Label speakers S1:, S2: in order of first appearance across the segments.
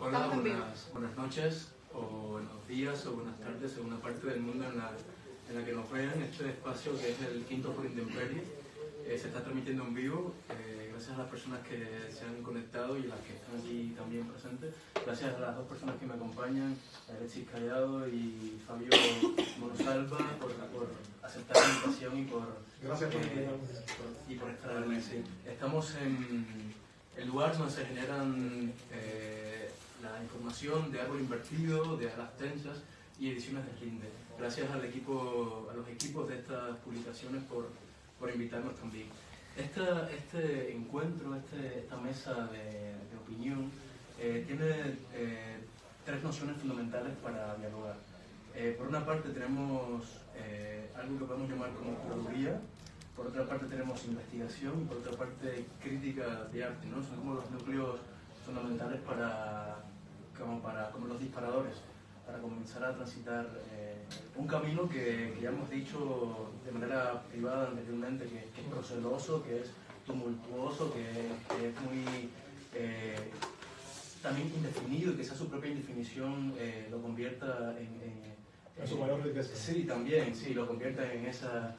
S1: Hola, buenas noches, o buenos días, o buenas tardes, según la parte del mundo en la que nos vean. Este espacio, que es el quinto Foro Intemperie, se está transmitiendo en vivo, gracias a las personas que se han conectado y a las que están aquí también presentes. Gracias a las dos personas que me acompañan, Alexis Callado y Fabio Monosalva, por aceptar la invitación y por estar aquí. Sí. Estamos en el lugar donde se generan la información de Árbol Invertido, de Alas Tensas y ediciones de Rinde. Gracias a los equipos de estas publicaciones por invitarnos también. Este encuentro, esta mesa de opinión, tiene tres nociones fundamentales para dialogar. Por una parte tenemos algo que podemos llamar como curaduría, por otra parte tenemos investigación y por otra parte crítica de arte, ¿no? Son como los núcleos fundamentales como los disparadores, para comenzar a transitar un camino que ya hemos dicho de manera privada anteriormente, que es proceloso, que es tumultuoso, que es muy también indefinido, y que esa su propia indefinición lo convierta
S2: en su mayor riqueza.
S1: Sí, también, sí, lo convierta en esa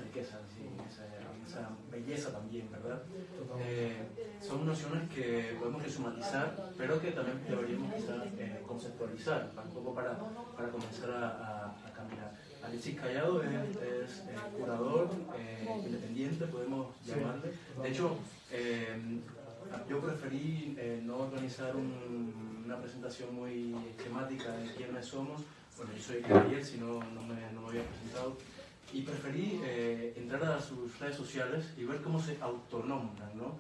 S1: riqueza, ¿sí? en esa belleza también, ¿verdad? Son nociones que podemos resumatizar, pero que también deberíamos quizás conceptualizar, un poco para comenzar a caminar. Alexis Callado es curador independiente, podemos llamarle. De hecho, yo preferí no organizar una presentación muy esquemática de quiénes somos. Bueno, yo soy Gabriel, si no me había presentado. Y preferí entrar a sus redes sociales y ver cómo se autonombran, ¿no?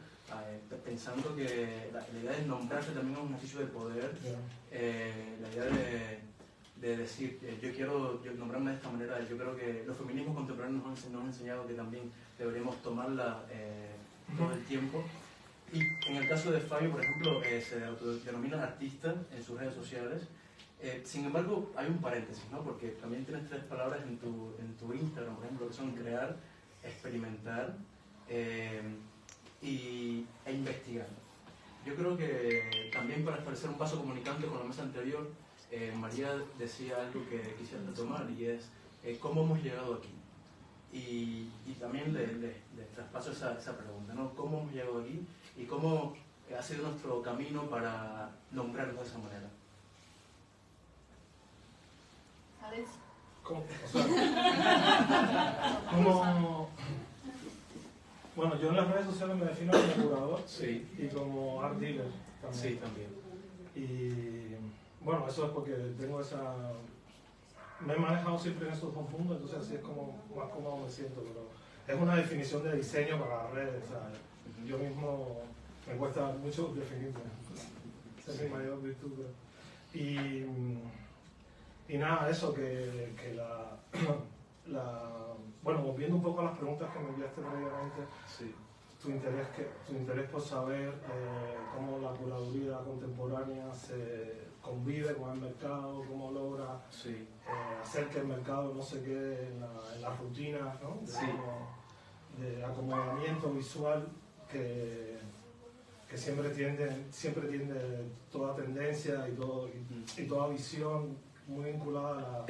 S1: Pensando que la idea de nombrarse también es un ejercicio de poder, la idea de decir, yo quiero nombrarme de esta manera. Yo creo que los feminismos contemporáneos nos han enseñado que también deberíamos tomarla todo el tiempo. Y en el caso de Fabio, por ejemplo, se autodenomina artista en sus redes sociales. Sin embargo, hay un paréntesis, ¿no? Porque también tienes tres palabras en tu Instagram, por ejemplo, que son crear, experimentar e investigar. Yo creo que también, para establecer un paso comunicante con la mesa anterior, María decía algo que quisiera retomar, y es cómo hemos llegado aquí. Y también le traspaso esa pregunta, ¿no? ¿Cómo hemos llegado aquí y cómo ha sido nuestro camino para nombrarnos de esa manera?
S2: ¿Cómo? O sea, ¿cómo? Bueno, yo en las redes sociales me defino como curador,
S1: sí,
S2: y como art dealer también.
S1: Sí, también.
S2: Y bueno, eso es porque tengo me he manejado siempre en esos dos mundos, entonces así es como más cómodo me siento, pero es una definición de diseño para las redes. O sea, yo mismo me cuesta mucho definirme, esa es mi mayor virtud. Y nada, eso, que bueno, volviendo un poco a las preguntas que me enviaste previamente,
S1: sí.
S2: tu interés por saber cómo la curaduría contemporánea se convive con el mercado, cómo logra hacer que el mercado no se quede en las rutinas, ¿no? De acomodamiento visual que siempre tiende toda tendencia y toda visión muy vinculada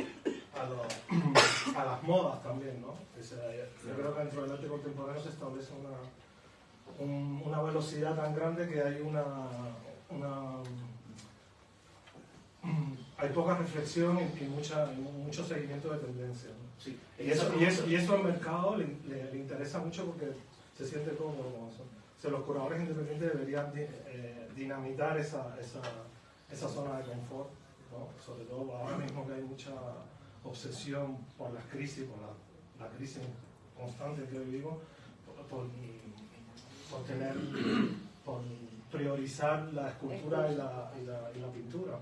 S2: a las modas también, ¿no? O sea, yo creo que dentro del arte contemporáneo se establece una velocidad tan grande que hay hay poca reflexión y mucho seguimiento de tendencias, ¿no?
S1: Sí.
S2: Y eso al mercado le interesa mucho porque se siente cómodo con eso. O sea, los curadores independientes deberían dinamitar esa zona de confort, ¿no? Sobre todo ahora mismo que hay mucha obsesión por las crisis, por la crisis constante que vivimos, por priorizar la escultura y la pintura,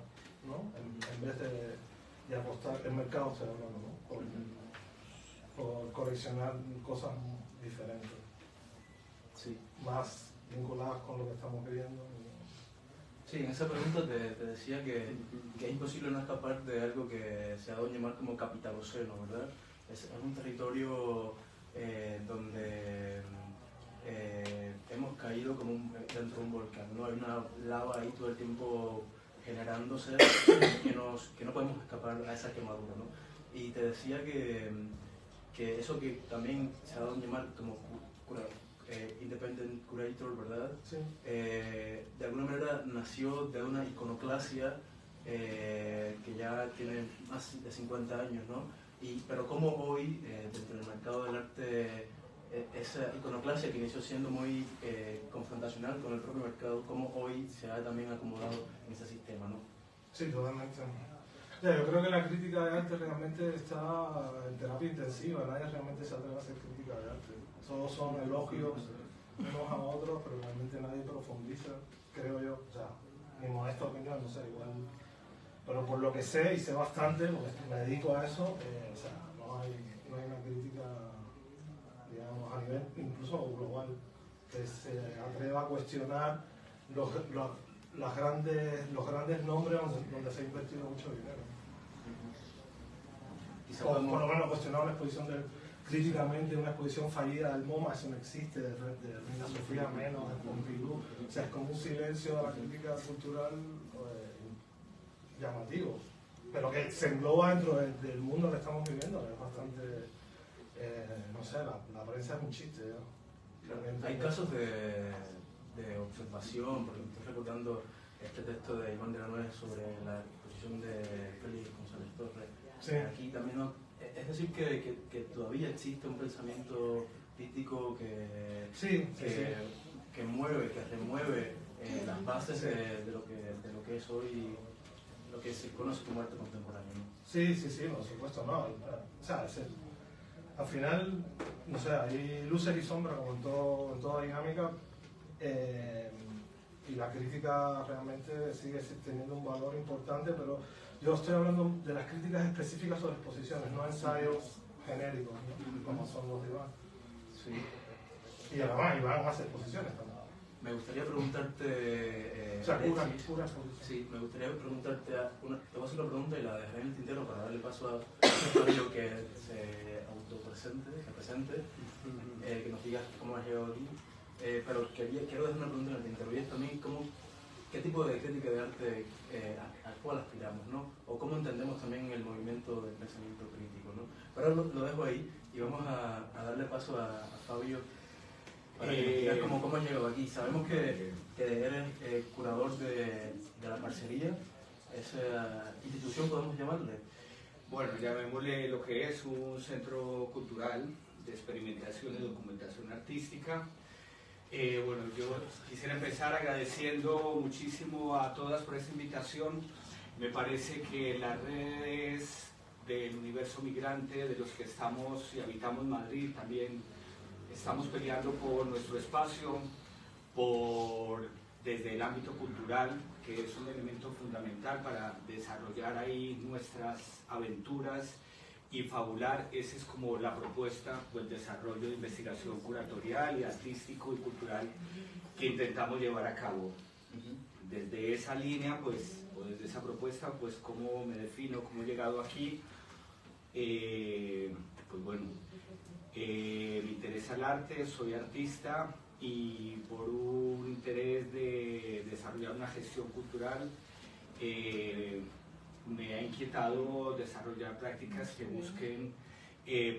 S2: ¿no? En vez de apostar el mercado, estoy hablando, ¿no? Por coleccionar cosas diferentes,
S1: sí,
S2: más vinculadas con lo que estamos viviendo.
S1: Sí, en esa pregunta te decía que es imposible no escapar de algo que se ha dado a llamar como capitaloceno, ¿verdad? Es un territorio donde hemos caído como dentro de un volcán, ¿no? Hay una lava ahí todo el tiempo generándose que no podemos escapar a esa quemadura, ¿no? Y te decía que eso que también se ha dado a llamar como Independent Curator, ¿verdad?
S2: Sí.
S1: De alguna manera nació de una iconoclasia que ya tiene más de 50 años, ¿no? Pero como hoy, dentro del mercado del arte, esa iconoclasia que inició siendo muy confrontacional con el propio mercado, como hoy se ha también acomodado en ese sistema, ¿no?
S2: Sí, totalmente. Yo creo que la crítica de arte realmente está en terapia intensiva, nadie realmente se atreve a hacer crítica de arte. Todos son elogios unos a otros, pero realmente nadie profundiza, creo yo. O sea, mi modesta opinión, no sé, igual. Pero por lo que sé, y sé bastante, porque me dedico a eso, o sea, no hay una crítica, digamos, a nivel incluso global, que se atreva a cuestionar los grandes nombres donde se ha invertido mucho dinero. O por lo menos cuestionar una exposición críticamente, una exposición fallida del MoMA, eso no existe, de Reina Sofía menos, de Pompidou. O sea, es como un silencio de la crítica cultural llamativo, pero que se engloba dentro del mundo que estamos viviendo, es bastante, no sé, la prensa es un chiste, ¿no?
S1: Hay casos de observación, porque estoy recordando este texto de Iván de la Nuez sobre la exposición de Félix González Torres.
S2: Sí.
S1: Aquí también, es decir, que todavía existe un pensamiento crítico que mueve, que remueve las bases de lo que es hoy, lo que se conoce como arte contemporáneo, ¿no?
S2: Sí, por supuesto, no. O sea, al final, no sé, hay luces y sombras como en toda dinámica, y la crítica realmente sigue teniendo un valor importante, pero yo estoy hablando de las críticas específicas sobre exposiciones, no ensayos genéricos, ¿no? Como son los de Iván. Sí. Y además Iván hace exposiciones también.
S1: Me gustaría preguntarte...
S2: o sea, pura exposición.
S1: Sí, me gustaría preguntarte, te voy a hacer una pregunta y la dejaré en el tintero para darle paso a Fabio que se autopresente, que nos diga cómo has llegado aquí. Pero quiero dejar una pregunta en el tintero, y es también qué tipo de crítica de arte al cual aspiramos, ¿no? O cómo entendemos también el movimiento del pensamiento crítico, ¿no? Pero lo dejo ahí y vamos a darle paso a Fabio para que nos diga cómo has llegado aquí. Sabemos que eres curador de la parcería, esa institución podemos llamarle.
S3: Bueno, llamémosle lo que es un centro cultural de experimentación y documentación artística. Bueno, yo quisiera empezar agradeciendo muchísimo a todas por esta invitación. Me parece que las redes del universo migrante, de los que estamos y habitamos Madrid, también estamos peleando por nuestro espacio, desde el ámbito cultural, que es un elemento fundamental para desarrollar ahí nuestras aventuras y fabular. Esa es como la propuesta o el desarrollo de investigación curatorial y artístico y cultural que intentamos llevar a cabo. Desde esa línea, pues, o desde esa propuesta, pues, ¿cómo me defino? ¿Cómo he llegado aquí? Pues bueno, me interesa el arte, soy artista, y por un interés de desarrollar una gestión cultural, me ha inquietado desarrollar prácticas que busquen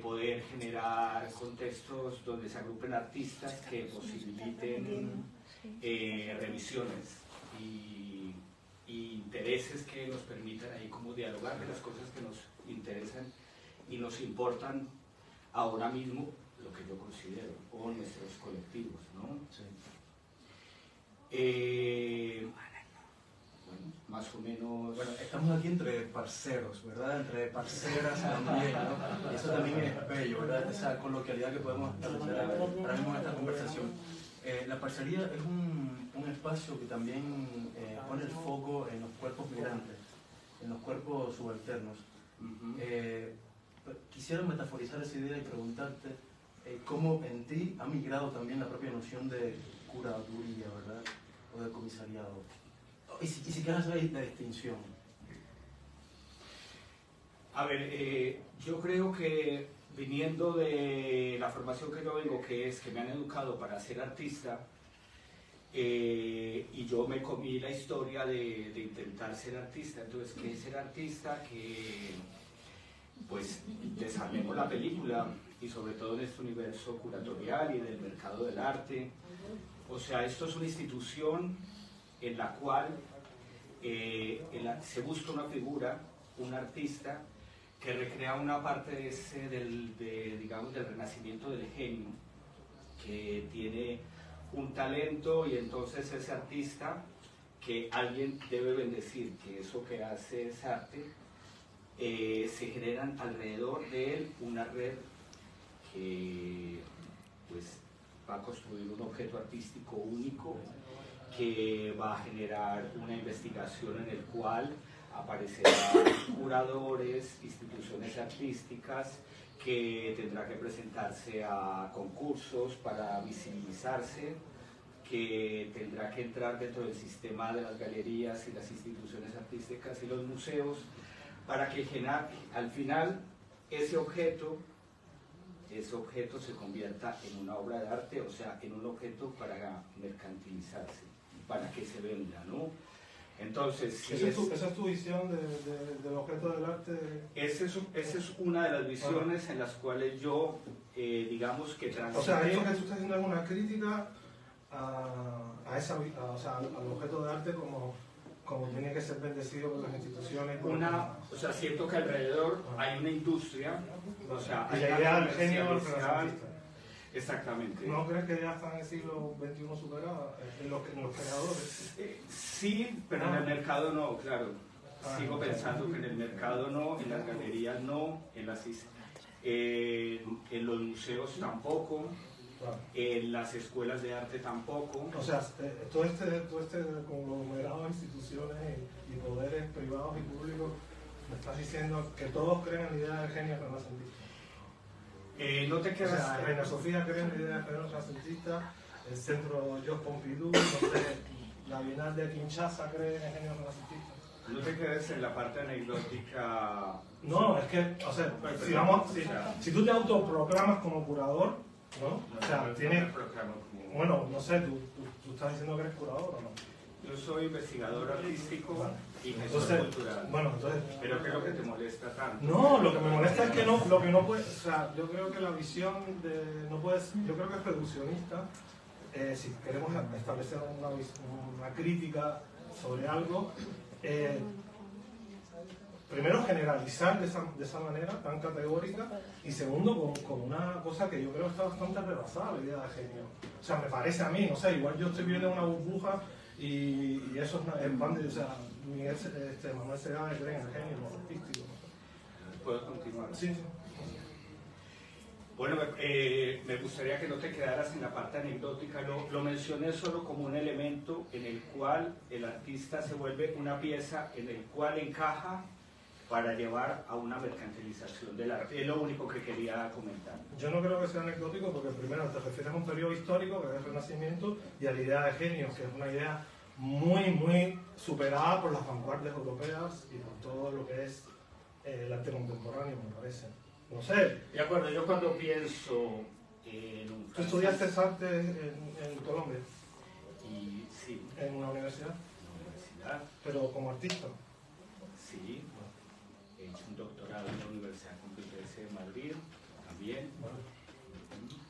S3: poder generar contextos donde se agrupen artistas que posibiliten revisiones y intereses que nos permitan ahí como dialogar de las cosas que nos interesan y nos importan ahora mismo, lo que yo considero, o nuestros colectivos, ¿no?
S1: Sí.
S3: Bueno, más o menos...
S1: Bueno, estamos aquí entre parceros, ¿verdad? Entre parceras también, ¿no? Y eso también es bello, ¿verdad? Esa coloquialidad que podemos establecer ahora mismo en esta conversación. La parcería es un espacio que también pone el foco en los cuerpos migrantes, en los cuerpos subalternos. Quisiera metaforizar esa idea y preguntarte cómo en ti ha migrado también la propia noción de curaduría, ¿verdad? O de comisariado. Y si quieres saber la distinción.
S3: A ver, yo creo que viniendo de la formación que yo vengo, que es que me han educado para ser artista, y yo me comí la historia de intentar ser artista. Entonces, ¿qué es ser artista? Que pues desarmemos la película, y sobre todo en este universo curatorial y del mercado del arte. O sea, esto es una institución en la cual se busca una figura, un artista, que recrea una parte de ese, digamos, del renacimiento del genio, que tiene un talento, y entonces ese artista que alguien debe bendecir, que eso que hace es arte, se generan alrededor de él una red que pues va a construir un objeto artístico único, que va a generar una investigación en el cual aparecerán curadores, instituciones artísticas, que tendrá que presentarse a concursos para visibilizarse, que tendrá que entrar dentro del sistema de las galerías y las instituciones artísticas y los museos, para que al final ese objeto se convierta en una obra de arte, o sea, en un objeto para mercantilizarse, para que se venda, ¿no? Entonces, si
S2: ¿Esa es tu visión del objeto del arte?
S3: Esa es una de las visiones en las cuales yo, digamos que
S2: transito. O sea, ahí lo que tú estás haciendo es una crítica al objeto de arte como tiene que ser bendecido por las instituciones.
S3: O sea, siento que alrededor hay una industria, o sea,
S2: hay la idea del genio renacentista.
S3: Exactamente.
S2: ¿No crees que ya está en el siglo XXI superada en los creadores?
S3: Sí, pero en el mercado no, claro. Sigo pensando que en el mercado no, en las galerías no, en los museos tampoco, en las escuelas de arte tampoco.
S2: O sea, todo este conglomerado de instituciones y poderes privados y públicos, me estás diciendo que todos creen en la idea del genio renacentista.
S3: No te quedas.
S2: O sea, Reina Sofía cree en la idea del genio renacentista, el centro Georges Pompidou, la Bienal de Kinshasa cree en el genio renacentista.
S3: No te quedes en la parte anecdótica.
S2: No, es que, o sea, si tú te autoproclamas como curador, ¿no? O sea, tienes. Bueno, no sé, tú estás diciendo que eres curador o no.
S3: Yo soy investigador artístico y gestor cultural.
S2: Bueno, entonces.
S3: ¿Pero qué es lo que te molesta tanto?
S2: No, lo que me molesta es que lo que no puede. O sea, yo creo que la visión de. No puedes. Yo creo que es reduccionista. Si queremos establecer una crítica sobre algo. Primero, generalizar de esa manera tan categórica, y segundo, con una cosa que yo creo está bastante rebasada, la idea de genio. O sea, me parece a mí, no sé, igual yo estoy viviendo en una burbuja y eso es el pan de. O sea, Manuel Segarra cree en el genio, en lo artístico.
S3: ¿Puedo continuar?
S2: Sí, sí.
S3: Bueno, me gustaría que no te quedaras en la parte anecdótica, lo mencioné solo como un elemento en el cual el artista se vuelve una pieza en el cual encaja para llevar a una mercantilización del arte. Es lo único que quería comentar.
S2: Yo no creo que sea anecdótico porque primero te refieres a un periodo histórico que es el Renacimiento y a la idea de genios, que es una idea muy, muy superada por las vanguardias europeas y por todo lo que es el arte contemporáneo, me parece. No sé.
S3: De acuerdo, yo cuando pienso en un...
S2: ¿Tú estudiaste arte en Colombia?
S3: Y sí.
S2: ¿En una universidad?
S3: En una universidad.
S2: ¿Pero como artista?
S3: Sí. He hecho un doctorado en la Universidad Complutense de Madrid, también.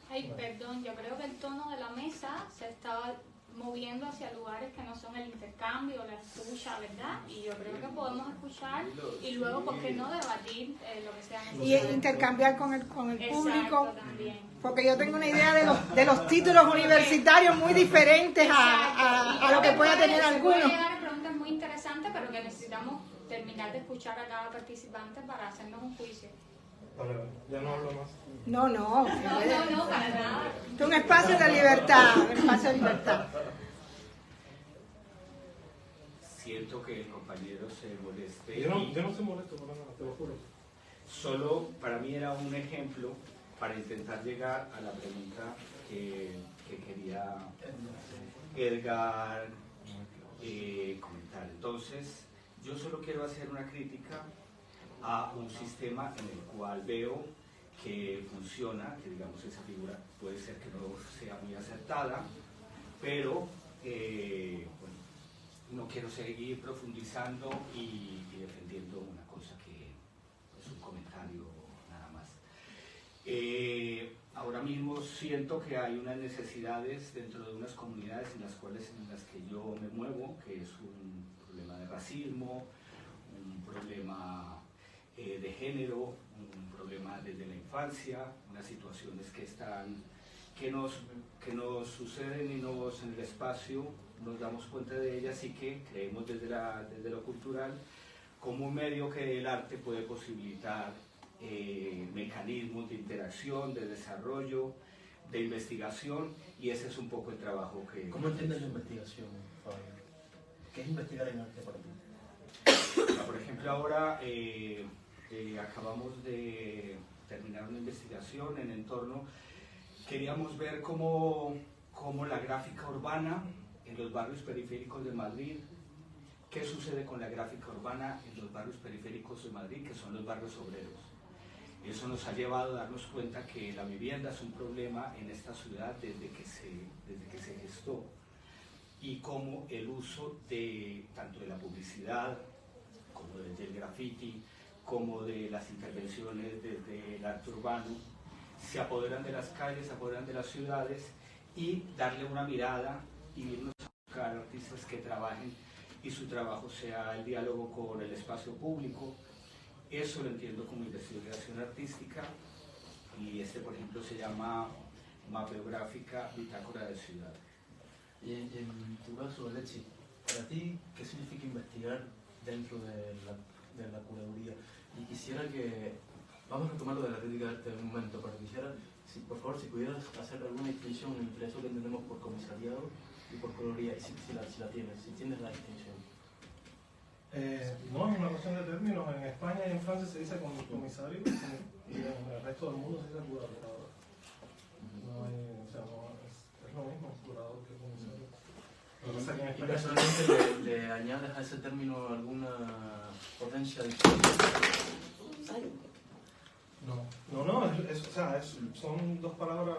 S4: Ay, perdón, yo creo que el tono de la mesa se estaba moviendo hacia lugares que no son el intercambio, la escucha, ¿verdad? Y yo creo que podemos escuchar y luego, ¿por qué no debatir lo que sea necesario?
S5: Y intercambiar con el público.
S4: Exacto, también.
S5: Porque yo tengo una idea de los títulos universitarios muy diferentes a lo que pueda tener alguno.
S4: Puede llegar a preguntas muy interesantes, pero que necesitamos terminar de escuchar a cada participante para hacernos un juicio.
S2: Vale, ya no hablo más.
S5: No,
S4: No, para nada.
S5: Es un espacio de libertad, un espacio de libertad.
S3: Siento que el compañero se moleste.
S2: Yo no estoy molesto por nada, te lo juro.
S3: Solo para mí era un ejemplo para intentar llegar a la pregunta que quería Edgar comentar. Entonces, yo solo quiero hacer una crítica a un sistema en el cual veo que funciona, que digamos esa figura puede ser que no sea muy acertada, pero bueno, no quiero seguir profundizando y defendiendo una cosa que es un comentario nada más. Ahora mismo siento que hay unas necesidades dentro de unas comunidades en las que yo me muevo, que es un problema de racismo, un problema de género, un problema desde la infancia, unas situaciones que nos suceden y en el espacio nos damos cuenta de ellas y que creemos desde lo cultural como un medio que el arte puede posibilitar mecanismos de interacción, de desarrollo, de investigación, y ese es un poco el trabajo que...
S1: ¿Cómo entiendes la investigación, Fabio? ¿Qué es investigar en arte para ti?
S3: Por ejemplo, ahora acabamos de terminar una investigación en entorno, queríamos ver cómo la gráfica urbana en los barrios periféricos de Madrid, qué sucede con la gráfica urbana en los barrios periféricos de Madrid, que son los barrios obreros. Eso nos ha llevado a darnos cuenta que la vivienda es un problema en esta ciudad desde que se gestó, y cómo el uso tanto de la publicidad como del graffiti, como de las intervenciones desde el arte urbano, se apoderan de las calles, se apoderan de las ciudades, y darle una mirada y irnos a buscar artistas que trabajen y su trabajo sea el diálogo con el espacio público. Eso lo entiendo como investigación artística, y por ejemplo se llama Mapeográfica Bitácora de Ciudad.
S1: Y en tu caso, Alexis, para ti, ¿qué significa investigar dentro de la curaduría? Y quisiera que, vamos a retomar lo de la crítica de arte en un momento, pero quisiera, por favor, si pudieras hacer alguna distinción entre eso que entendemos por comisariado y por curaduría, y si la tienes, si tienes la distinción.
S2: No, es una cuestión de términos. En España y en Francia se dice comisario, y en el resto del mundo se dice curador. No es lo mismo curador que comisario.
S1: ¿Y personalmente le añades a ese término alguna potencia diferente?
S2: Son dos palabras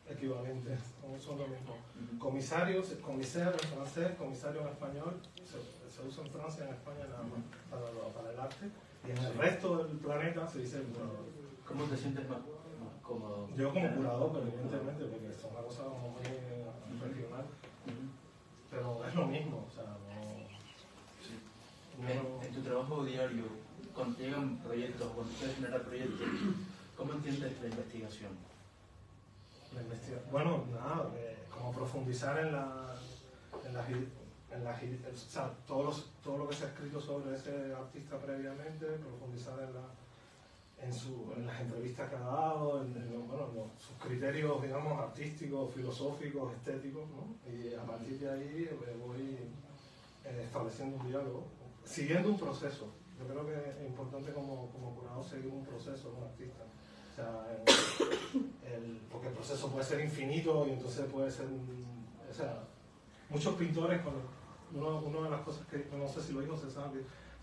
S2: equivalentes, son lo mismo. Comisario, commissaire en francés, comisario en español, se usa en Francia y en España nada más para el arte, y en el resto del planeta se dice curador.
S1: ¿Cómo te sientes más cómodo?
S2: Yo como curador, pero evidentemente, porque es una cosa muy regional, pero es lo mismo, o sea,
S1: En tu trabajo diario, cuando te llegan proyectos, cuando quieres generar proyectos, ¿cómo entiendes la investigación?
S2: Bueno, nada, como profundizar todo lo que se ha escrito sobre ese artista previamente, profundizar en las entrevistas que ha dado, sus criterios, digamos, artísticos, filosóficos, estéticos, ¿no? Y a partir de ahí voy estableciendo un diálogo, siguiendo un proceso. Yo creo que es importante como curador seguir un proceso con un artista. O sea, porque el proceso puede ser infinito, y entonces puede ser, muchos pintores, una de las cosas que no sé si lo dijo César,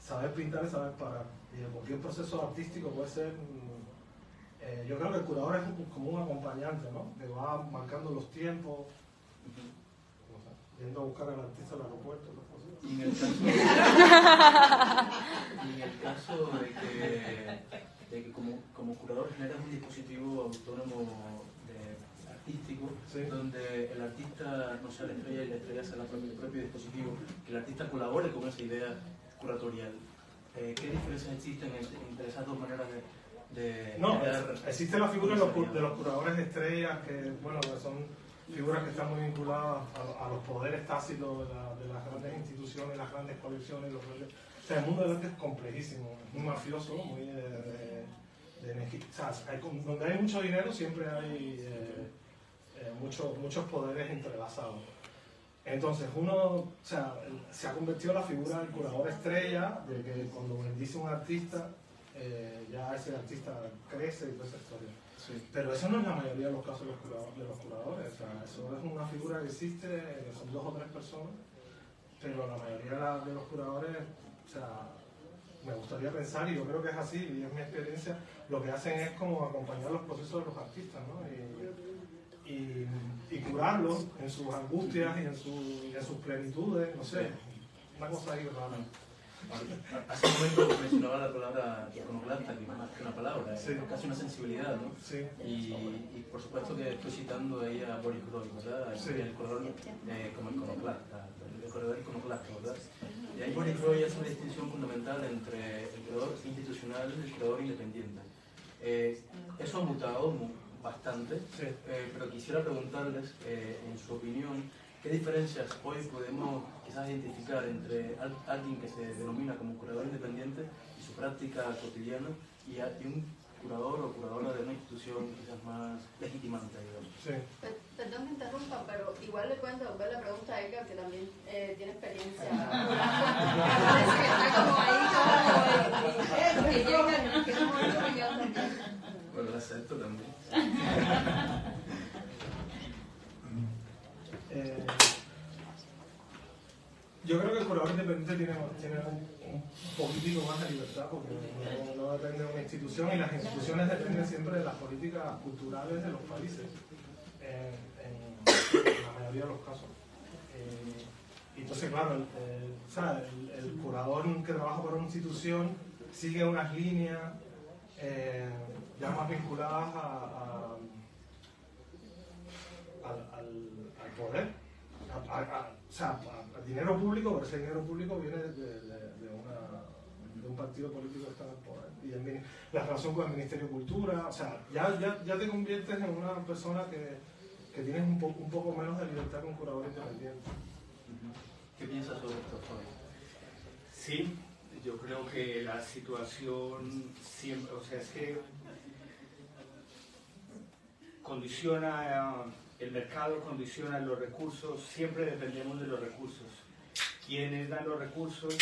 S2: saber pintar es saber parar, y cualquier proceso artístico puede ser, yo creo que el curador es como un acompañante, ¿no? Que va marcando los tiempos, yendo a buscar al artista al aeropuerto.
S1: Y en el caso de que como curador generas un dispositivo autónomo artístico, sí, donde el artista no sea la estrella y la estrella sea el propio dispositivo, que el artista colabore con esa idea curatorial. ¿Qué diferencias existen entre esas dos maneras de
S2: existe la figura de los curadores de estrellas, que son figuras que están muy vinculadas a los poderes tácitos de las grandes instituciones, las grandes colecciones, o sea, el mundo del arte es complejísimo, es muy mafioso, muy donde hay mucho dinero siempre hay muchos poderes entrelazados. Entonces se ha convertido en la figura del curador estrella, de que cuando bendice un artista, ya ese artista crece y toda esa historia. Sí. Pero eso no es la mayoría de los casos de los curadores. O sea, eso es una figura que existe, son 2 o 3 personas, pero la mayoría de los curadores, me gustaría pensar, y yo creo que es así, y es mi experiencia, lo que hacen es como acompañar los procesos de los artistas, ¿no? Y curarlos en sus angustias y en sus plenitudes, no sé, una cosa ahí rara.
S1: Hace un momento mencionaba la palabra iconoclasta, que más que una palabra, es casi una sensibilidad, ¿no?
S2: Sí.
S1: Y por supuesto que estoy citando ahí a Boris Groys, ¿verdad?
S2: Sí.
S1: El corredor como iconoclasta, el corredor iconoclasta, ¿verdad? Y ahí Boris Groys hace una distinción fundamental entre el creador institucional y el creador independiente. Eso ha mutado bastante,
S2: Sí.
S1: pero quisiera preguntarles, en su opinión, ¿qué diferencias hoy podemos quizás identificar entre alguien que se denomina como curador independiente y su práctica cotidiana y un curador o curadora de una institución quizás más legitimante, digamos?
S2: Sí.
S6: Perdón que interrumpa, pero igual le pueden devolver la pregunta a Edgar, que también tiene experiencia. Parece que está como ahí, que llega, que no me también.
S1: Bueno, lo acepto también.
S2: Yo creo que el curador independiente tiene un poquitico más de libertad, porque no depende de una institución, y las instituciones dependen siempre de las políticas culturales de los países, en la mayoría de los casos. Entonces, claro, el curador que trabaja para una institución sigue unas líneas ya más vinculadas al poder, al dinero público, pero ese dinero público viene de un partido político que está en el poder. Y la relación con el Ministerio de Cultura, o sea, ya te conviertes en una persona que tienes un poco menos de libertad que un curador independiente.
S1: ¿Qué piensas sobre esto, Fabio?
S3: Sí, yo creo que la situación siempre, o sea, es que condiciona, el mercado condiciona los recursos, siempre dependemos de los recursos. ¿Quiénes dan los recursos?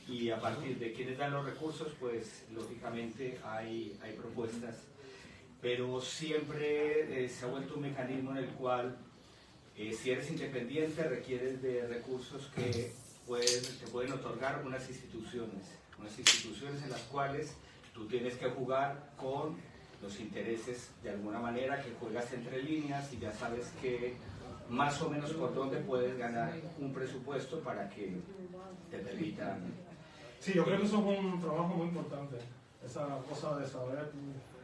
S3: Y a partir de quiénes dan los recursos, pues lógicamente hay propuestas, pero siempre se ha vuelto un mecanismo en el cual si eres independiente requieres de recursos que te pueden otorgar unas instituciones en las cuales tú tienes que jugar con los intereses de alguna manera, que juegas entre líneas y ya sabes que más o menos por dónde puedes ganar un presupuesto para que te permitan.
S2: Sí, yo creo que eso es un trabajo muy importante, esa cosa de saber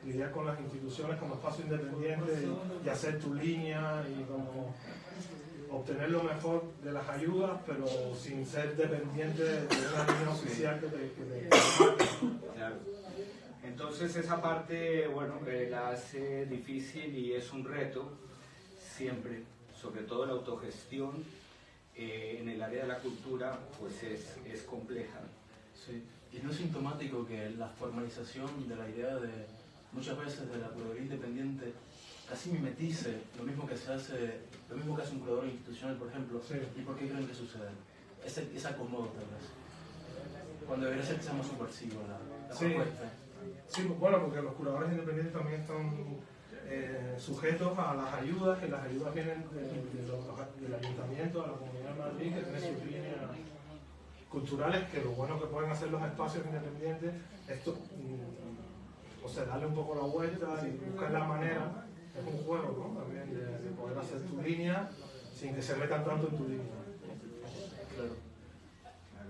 S2: lidiar con las instituciones como espacio independiente y hacer tu línea y como obtener lo mejor de las ayudas, pero sin ser dependiente de una línea oficial que te...
S3: Claro. Entonces esa parte, bueno, la hace difícil y es un reto siempre, sobre todo la autogestión en el área de la cultura, pues es compleja.
S1: Sí. Y no es sintomático que la formalización de la idea de muchas veces de la curaduría independiente casi mimetice lo mismo que hace un curador institucional, por ejemplo.
S2: Sí.
S1: ¿Y por qué creen que sucede? Es acomodo, tal vez. Cuando debería ser que sea más subversivo la
S2: Sí.
S1: propuesta.
S2: Sí, bueno, porque los curadores independientes también están sujetos a las ayudas, que las ayudas vienen del ayuntamiento, de la Comunidad de Madrid, que tiene sus líneas culturales, que lo bueno que pueden hacer los espacios independientes es darle un poco la vuelta y buscar la manera, es un juego, ¿no? También de poder hacer tu línea sin que se metan tanto en tu línea.
S1: Claro.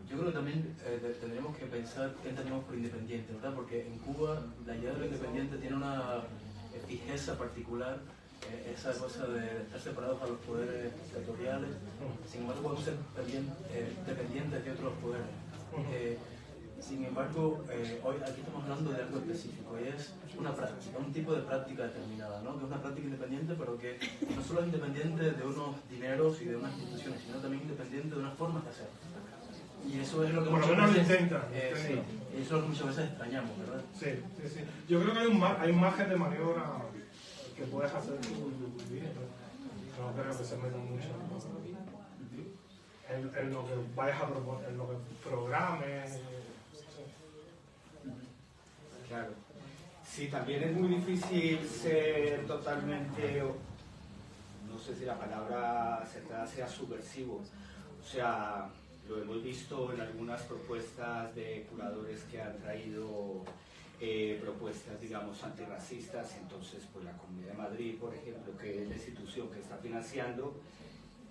S1: Yo creo que también tendríamos que pensar qué entendemos por independiente, ¿verdad? Porque en Cuba la idea de lo independiente tiene una fijeza particular, esa cosa de estar separados a los poderes territoriales. Sin embargo, podemos ser dependientes de otros poderes. Sin embargo, hoy aquí estamos hablando de algo específico, y es una práctica, un tipo de práctica determinada, ¿no? Que es una práctica independiente, pero que no solo es independiente de unos dineros y de unas instituciones, sino también independiente de unas formas de hacer. Y eso es lo que
S2: por lo menos lo intentan.
S1: Sí, y eso es lo que muchas veces extrañamos, ¿verdad?
S2: Sí. Yo creo que hay un margen de maniobra que puedes hacer tu vida. No creo que se metan mucho en lo que vayas a proponer, en lo que programes.
S3: Claro. Sí, también es muy difícil ser totalmente, no sé si la palabra acertada sea subversivo. O sea, lo hemos visto en algunas propuestas de curadores que han traído propuestas, digamos, antirracistas. Entonces, pues la Comunidad de Madrid, por ejemplo, que es la institución que está financiando,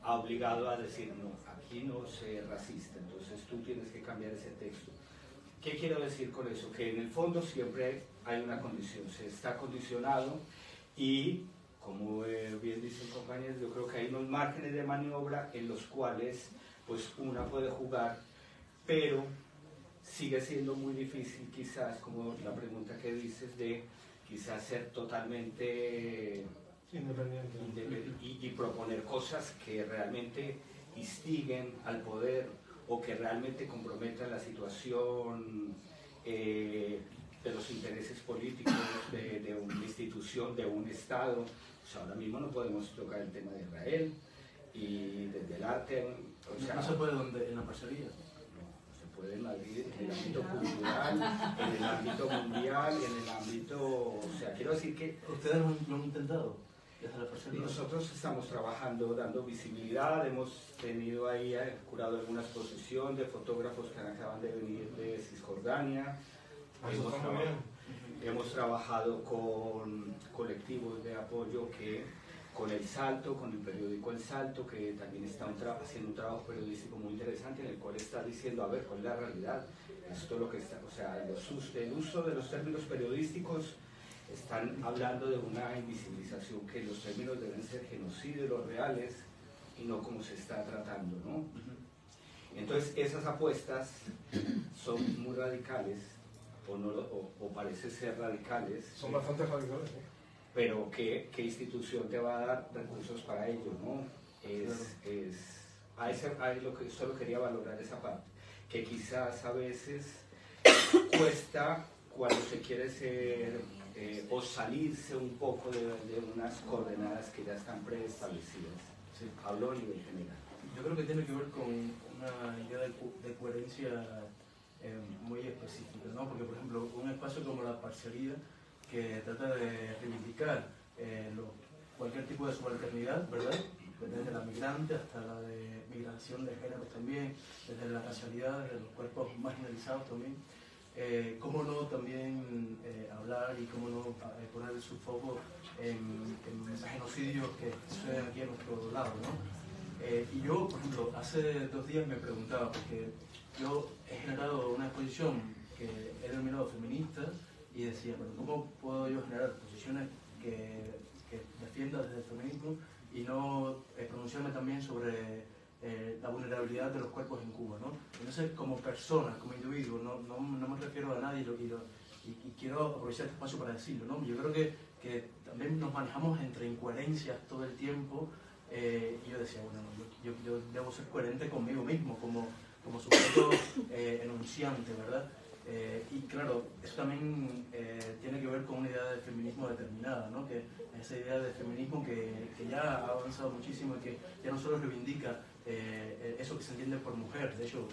S3: ha obligado a decir, no, aquí no se es racista, entonces tú tienes que cambiar ese texto. ¿Qué quiero decir con eso? Que en el fondo siempre hay una condición, se está condicionado y, como bien dicen compañeros, yo creo que hay unos márgenes de maniobra en los cuales pues una puede jugar, pero sigue siendo muy difícil quizás, como la pregunta que dices, de quizás ser totalmente
S2: independiente
S3: y proponer cosas que realmente instiguen al poder o que realmente comprometan la situación de los intereses políticos de una institución, de un Estado. O sea, ahora mismo no podemos tocar el tema de Israel y desde el arte, o sea,
S1: no se puede donde, en la parcería.
S3: No se puede en Madrid, en el ámbito cultural, en el ámbito mundial, en el ámbito, o sea, quiero decir que
S1: ¿ustedes lo han intentado desde la parcería?
S3: Nosotros estamos trabajando, dando visibilidad, hemos tenido ahí, curado alguna exposición de fotógrafos que acaban de venir de Cisjordania. Hemos trabajado con colectivos de apoyo con El Salto, con el periódico El Salto, que también está haciendo un trabajo periodístico muy interesante en el cual está diciendo, a ver, ¿cuál es la realidad? Esto es lo que está, o sea, el uso de los términos periodísticos están hablando de una invisibilización, que los términos deben ser genocidios los reales y no como se está tratando, ¿no? Entonces esas apuestas son muy radicales, o parece ser radicales.
S2: Son bastante radicales, ¿sí?
S3: Pero ¿qué institución te va a dar recursos para ello, no? Solo quería valorar esa parte, que quizás a veces cuesta cuando se quiere ser o salirse un poco de unas coordenadas que ya están preestablecidas.
S1: Sí.
S3: Hablo a nivel general.
S1: Yo creo que tiene que ver con una idea de coherencia muy específica, ¿no? Porque, por ejemplo, un espacio como la parcería, que trata de reivindicar cualquier tipo de subalternidad, ¿verdad? Desde la migrante hasta la de migración de género también, desde la racialidad, desde los cuerpos marginalizados también. Cómo no también hablar y cómo no poner su foco en esos genocidios que suceden aquí a nuestro lado, ¿no? Y yo, por ejemplo, hace 2 días me preguntaba, porque yo he generado una exposición que he denominado feminista, y decía, bueno, ¿cómo puedo yo generar posiciones que defienda desde el feminismo y no pronunciarme también sobre la vulnerabilidad de los cuerpos en Cuba, ¿no? Entonces, como persona, como individuo, no me refiero a nadie y quiero aprovechar este espacio para decirlo, ¿no? Yo creo que también nos manejamos entre incoherencias todo el tiempo, y yo decía, bueno, yo debo ser coherente conmigo mismo, como sujeto enunciante, ¿verdad? Y claro, eso también tiene que ver con una idea de feminismo determinada, ¿no? Que esa idea de feminismo que ya ha avanzado muchísimo y que ya no solo reivindica eso que se entiende por mujer. De hecho,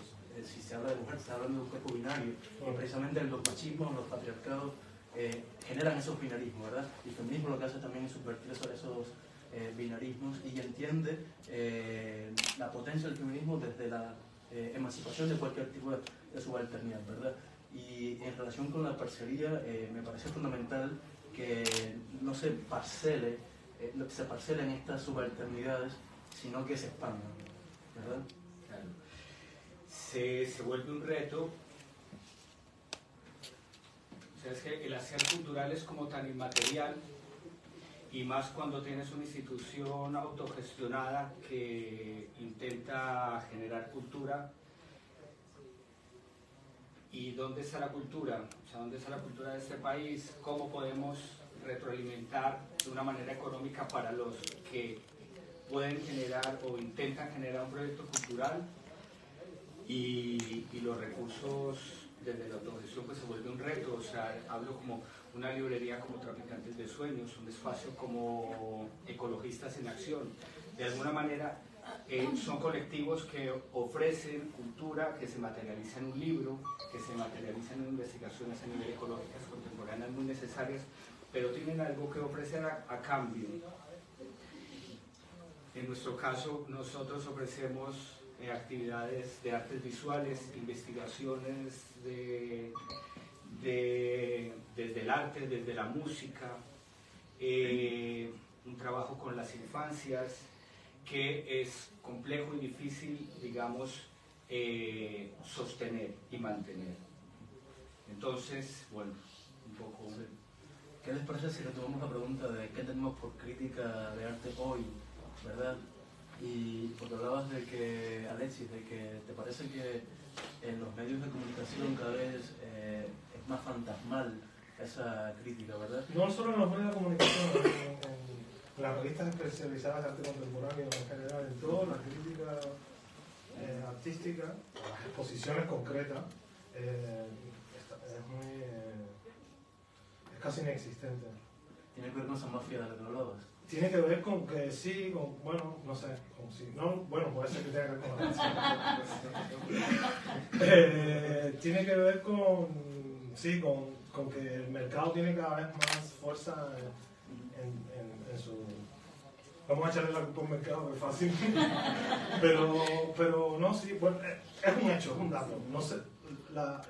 S1: si se habla de mujer, se está hablando de un cuerpo binario, y precisamente los machismos, los patriarcados generan esos binarismos, ¿verdad? Y el feminismo lo que hace también es subvertir esos binarismos y entiende la potencia del feminismo desde la emancipación de cualquier tipo de subalternidad, ¿verdad? Y en relación con la parcería, me parece fundamental que no se parcelen estas subalternidades, sino que se expandan, ¿verdad?
S3: Claro. Se vuelve un reto. O sea, es que el hacer cultural es como tan inmaterial, y más cuando tienes una institución autogestionada que intenta generar cultura. ¿Y dónde está la cultura? O sea, ¿dónde está la cultura de este país? ¿Cómo podemos retroalimentar de una manera económica para los que pueden generar o intentan generar un proyecto cultural? Y los recursos desde la autogestión pues se vuelve un reto. O sea, hablo como una librería como Traficantes de Sueños, un espacio como Ecologistas en Acción. De alguna manera son colectivos que ofrecen cultura que se materializa en un libro, que se materializa en investigaciones a nivel ecológicas contemporáneas muy necesarias, pero tienen algo que ofrecer a cambio. En nuestro caso, nosotros ofrecemos actividades de artes visuales, investigaciones desde el arte, desde la música, un trabajo con las infancias que es complejo y difícil, digamos, sostener y mantener. Entonces, bueno, un poco...
S1: ¿Qué les parece si retomamos la pregunta de qué tenemos por crítica de arte hoy, verdad? Y porque hablabas de que, Alexis, de que te parece que en los medios de comunicación cada vez es más fantasmal esa crítica, ¿verdad?
S2: No solo en los medios de comunicación, en las revistas especializadas de arte contemporáneo en general, en toda la crítica artística, las exposiciones concretas, es casi inexistente.
S1: ¿Tiene que ver con esa mafia de la que hablabas?
S2: Tiene que ver con que sí, con, bueno, no sé, con sí, no, bueno, puede ser que tenga que ver con la tiene que ver con, sí, con que el mercado tiene cada vez más fuerza en su... Vamos a echarle la culpa al mercado, que es fácil. pero no, sí, bueno, es un hecho, es un dato. No sé,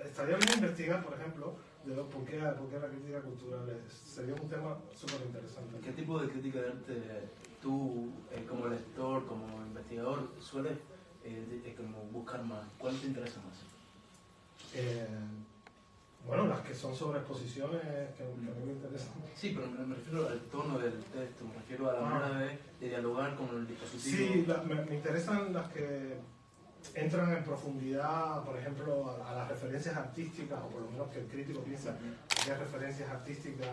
S2: estaría bien investigar, por ejemplo, de por qué la crítica cultural sería un tema súper interesante.
S1: ¿Qué tipo de crítica de arte tú, como lector, como investigador, sueles como buscar más? ¿Cuál te interesa más?
S2: Bueno, las que son sobre exposiciones que a mí me interesan.
S1: Sí, pero me refiero al tono del texto, me refiero a la manera de dialogar con el dispositivo.
S2: Sí, me interesan las que entran en profundidad, por ejemplo, a las referencias artísticas, o por lo menos que el crítico piensa qué referencias artísticas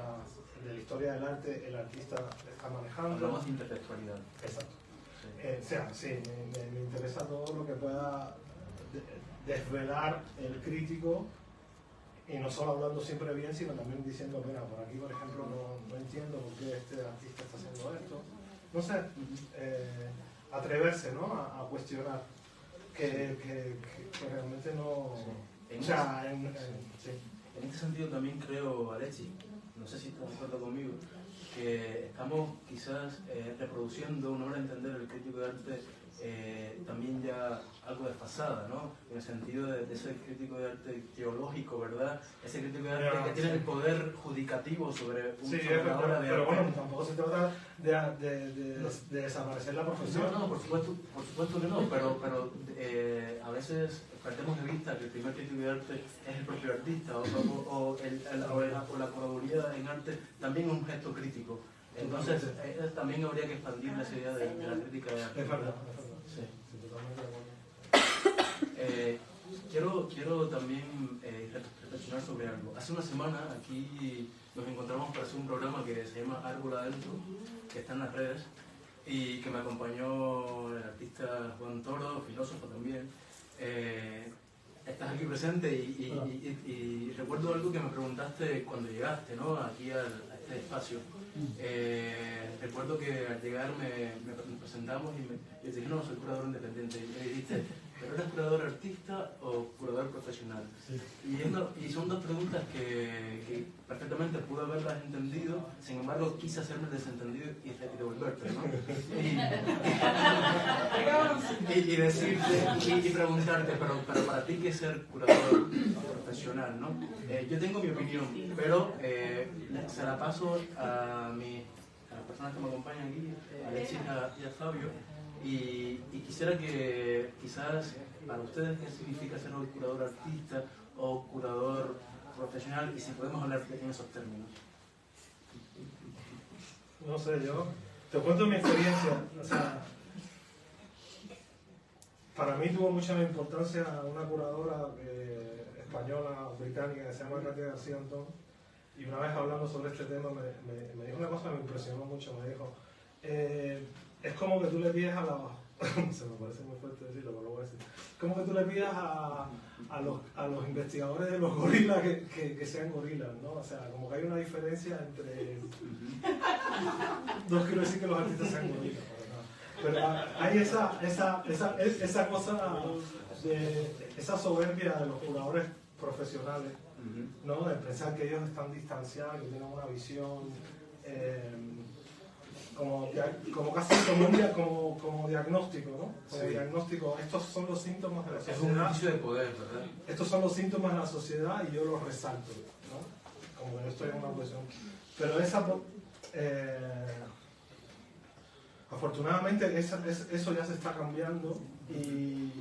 S2: de la historia del arte el artista está manejando.
S1: Hablamos de intelectualidad.
S2: Exacto. Sí. Me interesa todo lo que pueda desvelar el crítico, y no solo hablando siempre bien, sino también diciendo, mira, por aquí, por ejemplo, no entiendo por qué este artista está haciendo esto. No sé, atreverse, ¿no?, a cuestionar. Que realmente no...
S1: Sí. En este sentido también creo, Alexis, no sé si estás de acuerdo conmigo, que estamos quizás reproduciendo una manera de entender el crítico de arte también ya algo desfasada, ¿no? En el sentido de ese crítico de arte teológico, ¿verdad? Ese crítico de arte que tiene el poder judicativo sobre una obra de arte.
S2: Pero bueno, tampoco se trata de desaparecer la profesión.
S1: No, por supuesto que no, pero a veces perdemos de vista que el primer crítico de arte es el propio artista, o la curaduría en arte también es un gesto crítico. Entonces, también habría que expandir esa idea de la crítica de arte.
S2: Es verdad.
S1: Sí. Quiero también reflexionar sobre algo. Hace una semana aquí nos encontramos para hacer un programa que se llama Árbol Adentro, que está en las redes, y que me acompañó el artista Juan Toro, filósofo también. Estás aquí presente y recuerdo algo que me preguntaste cuando llegaste, ¿no?, aquí a este espacio. Recuerdo que al llegar me presentamos y yo dije, no, soy curador independiente. Y me dijiste, ¿pero eres curador artista o curador profesional? Sí. Y son dos preguntas que perfectamente pude haberlas entendido, sin embargo quise hacerme el desentendido y devolverte, ¿no? Y decirte y preguntarte, pero para ti, ¿qué es ser curador profesional, no? Yo tengo mi opinión, pero se la paso a las personas que me acompañan aquí, a Alexis y a Fabio, y quisiera que quizás para ustedes qué significa ser un curador artista o curador profesional, y si podemos hablar en esos términos.
S2: No sé, yo te cuento mi experiencia. O sea, para mí tuvo mucha importancia una curadora española o británica que se llama Katia García Antón, y una vez hablando sobre este tema me dijo una cosa que me impresionó mucho. Me dijo, es como que tú le pides a la... se me parece muy fuerte decirlo, pero lo voy a decir. Como que tú le pidas a los investigadores de los gorilas que sean gorilas, ¿no? O sea, como que hay una diferencia entre... No quiero decir que los artistas sean gorilas, pero hay esa cosa, esa soberbia de los curadores profesionales, ¿no? De pensar que ellos están distanciados, que tienen una visión como casi como diagnóstico, ¿no? Como diagnóstico, estos son los síntomas de la sociedad.
S1: Es un inicio de poder, ¿verdad?
S2: Estos son los síntomas de la sociedad y yo los resalto, ¿no? Como que yo estoy en una posición. Pero afortunadamente eso ya se está cambiando y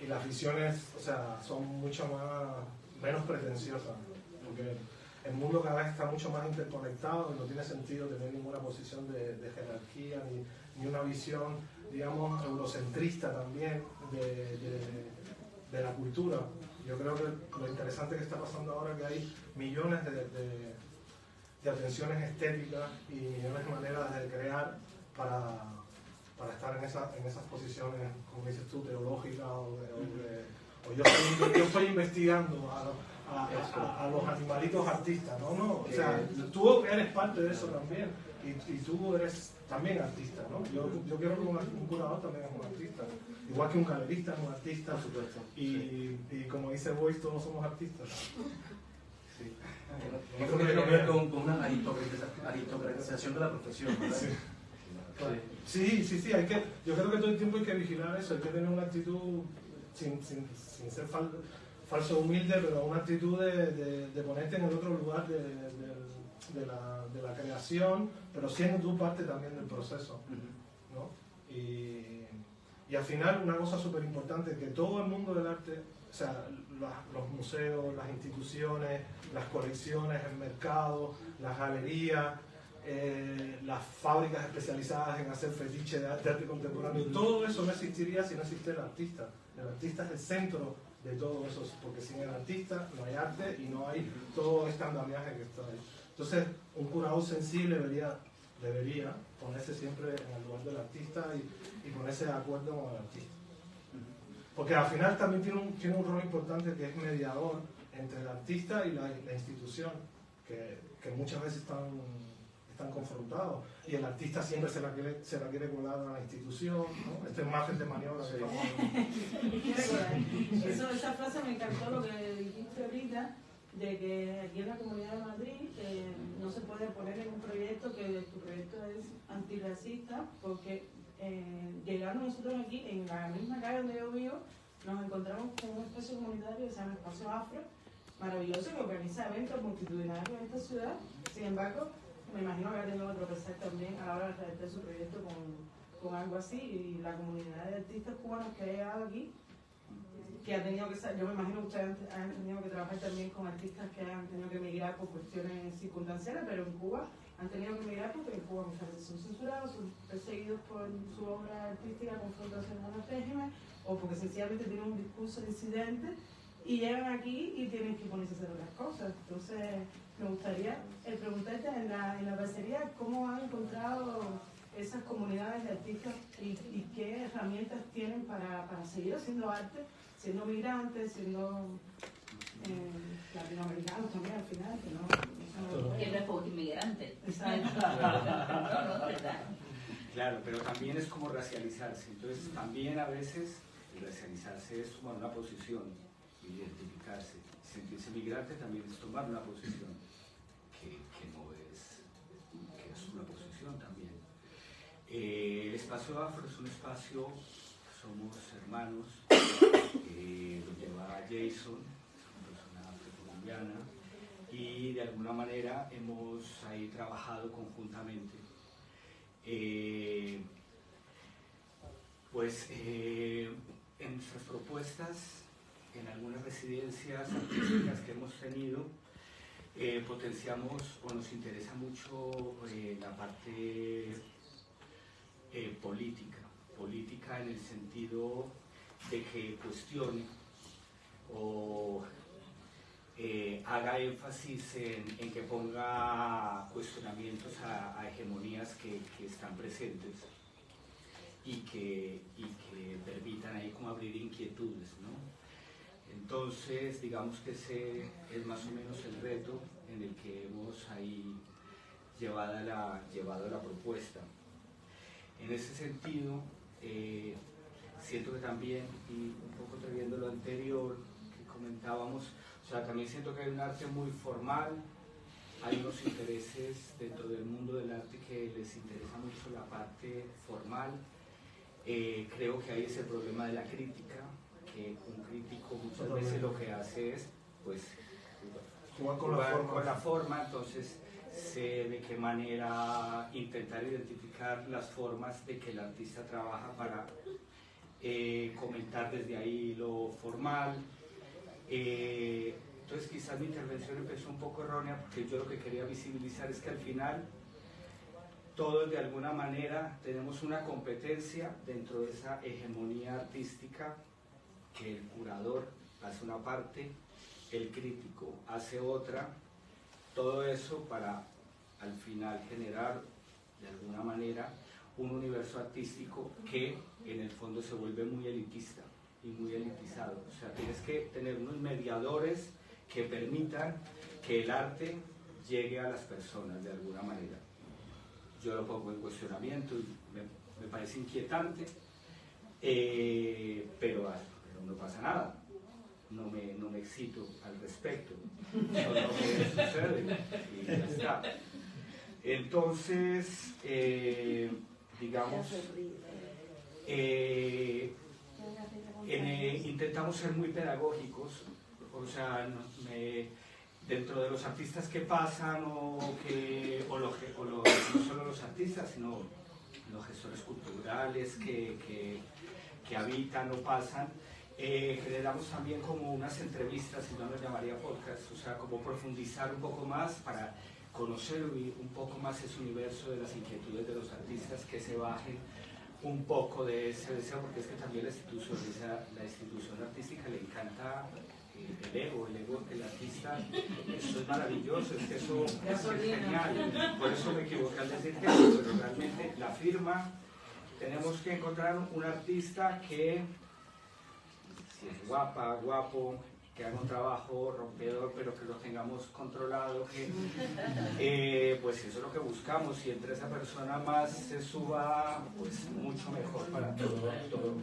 S2: las visiones, o sea, son mucho menos pretenciosas, porque el mundo cada vez está mucho más interconectado y no tiene sentido tener ninguna posición de jerarquía ni una visión, digamos, eurocentrista también de la cultura. Yo creo que lo interesante que está pasando ahora es que hay millones de atenciones estéticas y millones de maneras de crear para estar en esas posiciones, como dices tú, teológicas o yo estoy investigando a los animalitos artistas, ¿no? O sea, tú eres parte de eso también y tú eres también artista, ¿no? Yo creo que un curador también es un artista, igual que un galerista es un artista, por supuesto. Y como dice Boyce, todos somos artistas.
S1: Sí. Yo creo que tiene que ver con una aristocratización de la profesión, ¿verdad?
S2: Sí. Sí, yo creo que todo el tiempo hay que vigilar eso, hay que tener una actitud sin ser falso humilde, pero una actitud de ponerte en el otro lugar de la creación, pero siendo tú parte también del proceso, ¿no? Y al final una cosa súper importante, que todo el mundo del arte, o sea, los museos, las instituciones, las colecciones, el mercado, las galerías, las fábricas especializadas en hacer fetiche de arte contemporáneo, todo eso no existiría si no existe el artista. El artista es el centro de todo eso, porque sin el artista no hay arte y no hay todo este andamiaje que está ahí. Entonces, un curador sensible debería ponerse siempre en el lugar del artista y ponerse de acuerdo con el artista. Porque al final también tiene un rol importante, que es mediador entre el artista y la institución, que muchas veces están confrontados, y el artista siempre se la quiere colar a la institución, ¿no? Este margen de maniobra.
S7: Esa frase me encantó, lo que dijiste ahorita, de que aquí en la Comunidad de Madrid no se puede poner en un proyecto que tu proyecto es antirracista, porque llegando nosotros aquí, en la misma calle donde yo vivo, nos encontramos con un espacio comunitario que se llama Espacio Afro, maravilloso, que organiza eventos multitudinarios en esta ciudad. Sin embargo, me imagino que ha tenido que tropezar también a la hora de redactar su proyecto con algo así, y la comunidad de artistas cubanos que ha llegado aquí, que ha tenido que, yo me imagino que ustedes han tenido que trabajar también con artistas que han tenido que emigrar por cuestiones circunstanciales, pero en Cuba han tenido que emigrar porque en Cuba muchas veces son censurados, son perseguidos por su obra artística confrontacional al régimen, o porque sencillamente tienen un discurso disidente y llegan aquí y tienen que ponerse a hacer otras cosas. Entonces, me gustaría preguntarte en la parcería cómo han encontrado esas comunidades de artistas y qué herramientas tienen para seguir haciendo arte, siendo migrantes, siendo latinoamericanos también al final, que no
S8: es porque inmigrante.
S7: Exacto.
S3: Claro, pero también es como racializarse. Entonces, también a veces racializarse es tomar una posición, identificarse. Sentirse migrante también es tomar una posición, que no es, que es una posición también. El Espacio Afro es un espacio, somos hermanos, lo lleva Jason, una persona afrocolombiana, y de alguna manera hemos ahí trabajado conjuntamente. En nuestras propuestas, en algunas residencias artísticas que hemos tenido, potenciamos o nos interesa mucho la parte política en el sentido de que cuestione o haga énfasis en que ponga cuestionamientos a hegemonías que están presentes y que permitan ahí como abrir inquietudes, ¿no? Entonces, digamos que ese es más o menos el reto en el que hemos ahí llevado la propuesta. En ese sentido, siento que también, y un poco trayendo lo anterior que comentábamos, o sea, también siento que hay un arte muy formal, hay unos intereses dentro del mundo del arte que les interesa mucho la parte formal. Creo que hay ese problema de la crítica, que un crítico muchas veces lo que hace es pues jugar con la forma, entonces sé de qué manera intentar identificar las formas de que el artista trabaja para comentar desde ahí lo formal. Entonces quizás mi intervención empezó un poco errónea, porque yo lo que quería visibilizar es que al final todos de alguna manera tenemos una competencia dentro de esa hegemonía artística, que el curador hace una parte, el crítico hace otra, todo eso para al final generar de alguna manera un universo artístico que en el fondo se vuelve muy elitista y muy elitizado. O sea, tienes que tener unos mediadores que permitan que el arte llegue a las personas de alguna manera. Yo lo pongo en cuestionamiento y me parece inquietante, pero no pasa nada. No me excito al respecto, solo que sucede y ya está. Entonces, digamos, intentamos ser muy pedagógicos, o sea, dentro de los artistas que pasan, no solo los artistas, sino los gestores culturales que habitan o pasan, generamos también como unas entrevistas, si no lo llamaría podcast, o sea, como profundizar un poco más para conocer un poco más ese universo de las inquietudes de los artistas, que se bajen un poco de ese deseo, porque es que también la institución artística le encanta el ego del artista. Eso es maravilloso, es que eso es genial, por eso me equivoqué al decir que eso, pero realmente la firma, tenemos que encontrar un artista que, si es guapa, guapo, que haga un trabajo rompedor, pero que lo tengamos controlado, pues eso es lo que buscamos, y entre esa persona más se suba, pues mucho mejor para todo,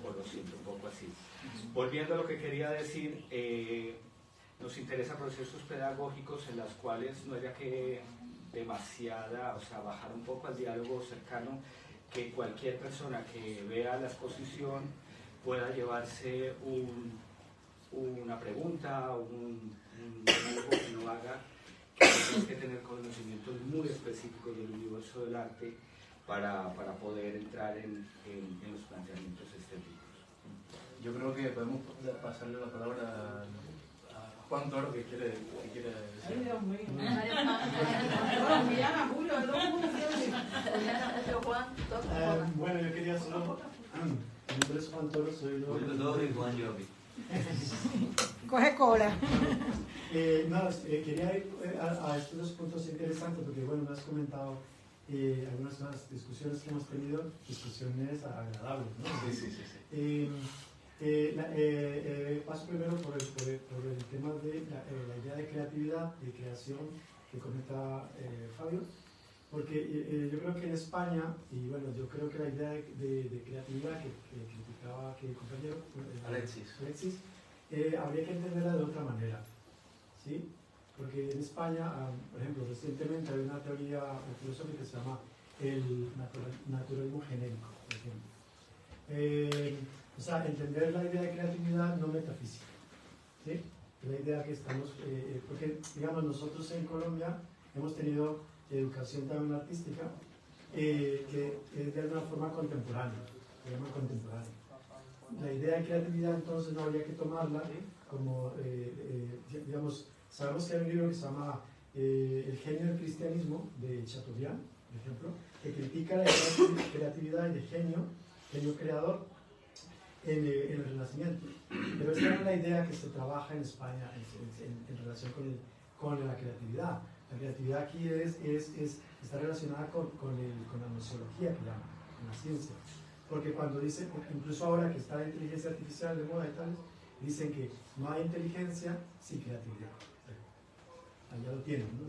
S3: por lo siento, un poco así. Volviendo a lo que quería decir, nos interesa procesos pedagógicos en los cuales no haya que demasiada, o sea, bajar un poco al diálogo cercano, que cualquier persona que vea la exposición pueda llevarse una pregunta, un dibujo que no haga, que tienes que tener conocimientos muy específicos del universo del arte para poder entrar en los planteamientos estéticos.
S1: Yo creo que podemos pasarle la palabra a Juan Toro, que quiere decir.
S7: Ay, Dios mío.
S8: Bueno, yo quería solo... Mi nombre es Juan Toro, soy
S5: Coge cola.
S8: Quería ir a estos dos puntos interesantes, porque bueno, me has comentado algunas de las discusiones que hemos tenido, discusiones agradables, ¿no? Sí. Paso primero por el tema de la idea de creatividad y creación que comenta Fabio, porque yo creo que en España, y bueno, yo creo que la idea de creatividad que criticaba aquí el compañero Alexis, habría que entenderla de otra manera, ¿sí? Porque en España, por ejemplo, recientemente hay una teoría filosófica que se llama el naturalismo genérico, por ejemplo. O sea, entender la idea de creatividad no metafísica, ¿sí? La idea que estamos, porque digamos nosotros en Colombia hemos tenido educación también artística que es de alguna forma contemporánea, se llama contemporánea. La idea de creatividad entonces no habría que tomarla como, digamos, sabemos que hay un libro que se llama El genio del cristianismo, de Chateaubriand, por ejemplo, que critica la idea de creatividad y de genio creador en el Renacimiento. Pero esta no es la idea que se trabaja en España en relación con la creatividad. La creatividad aquí está relacionada con la nociología, que llaman, con la ciencia. Porque cuando dicen, incluso ahora que está la inteligencia artificial de moda y tales, dicen que no hay inteligencia sin creatividad. Allá lo tienen, ¿no?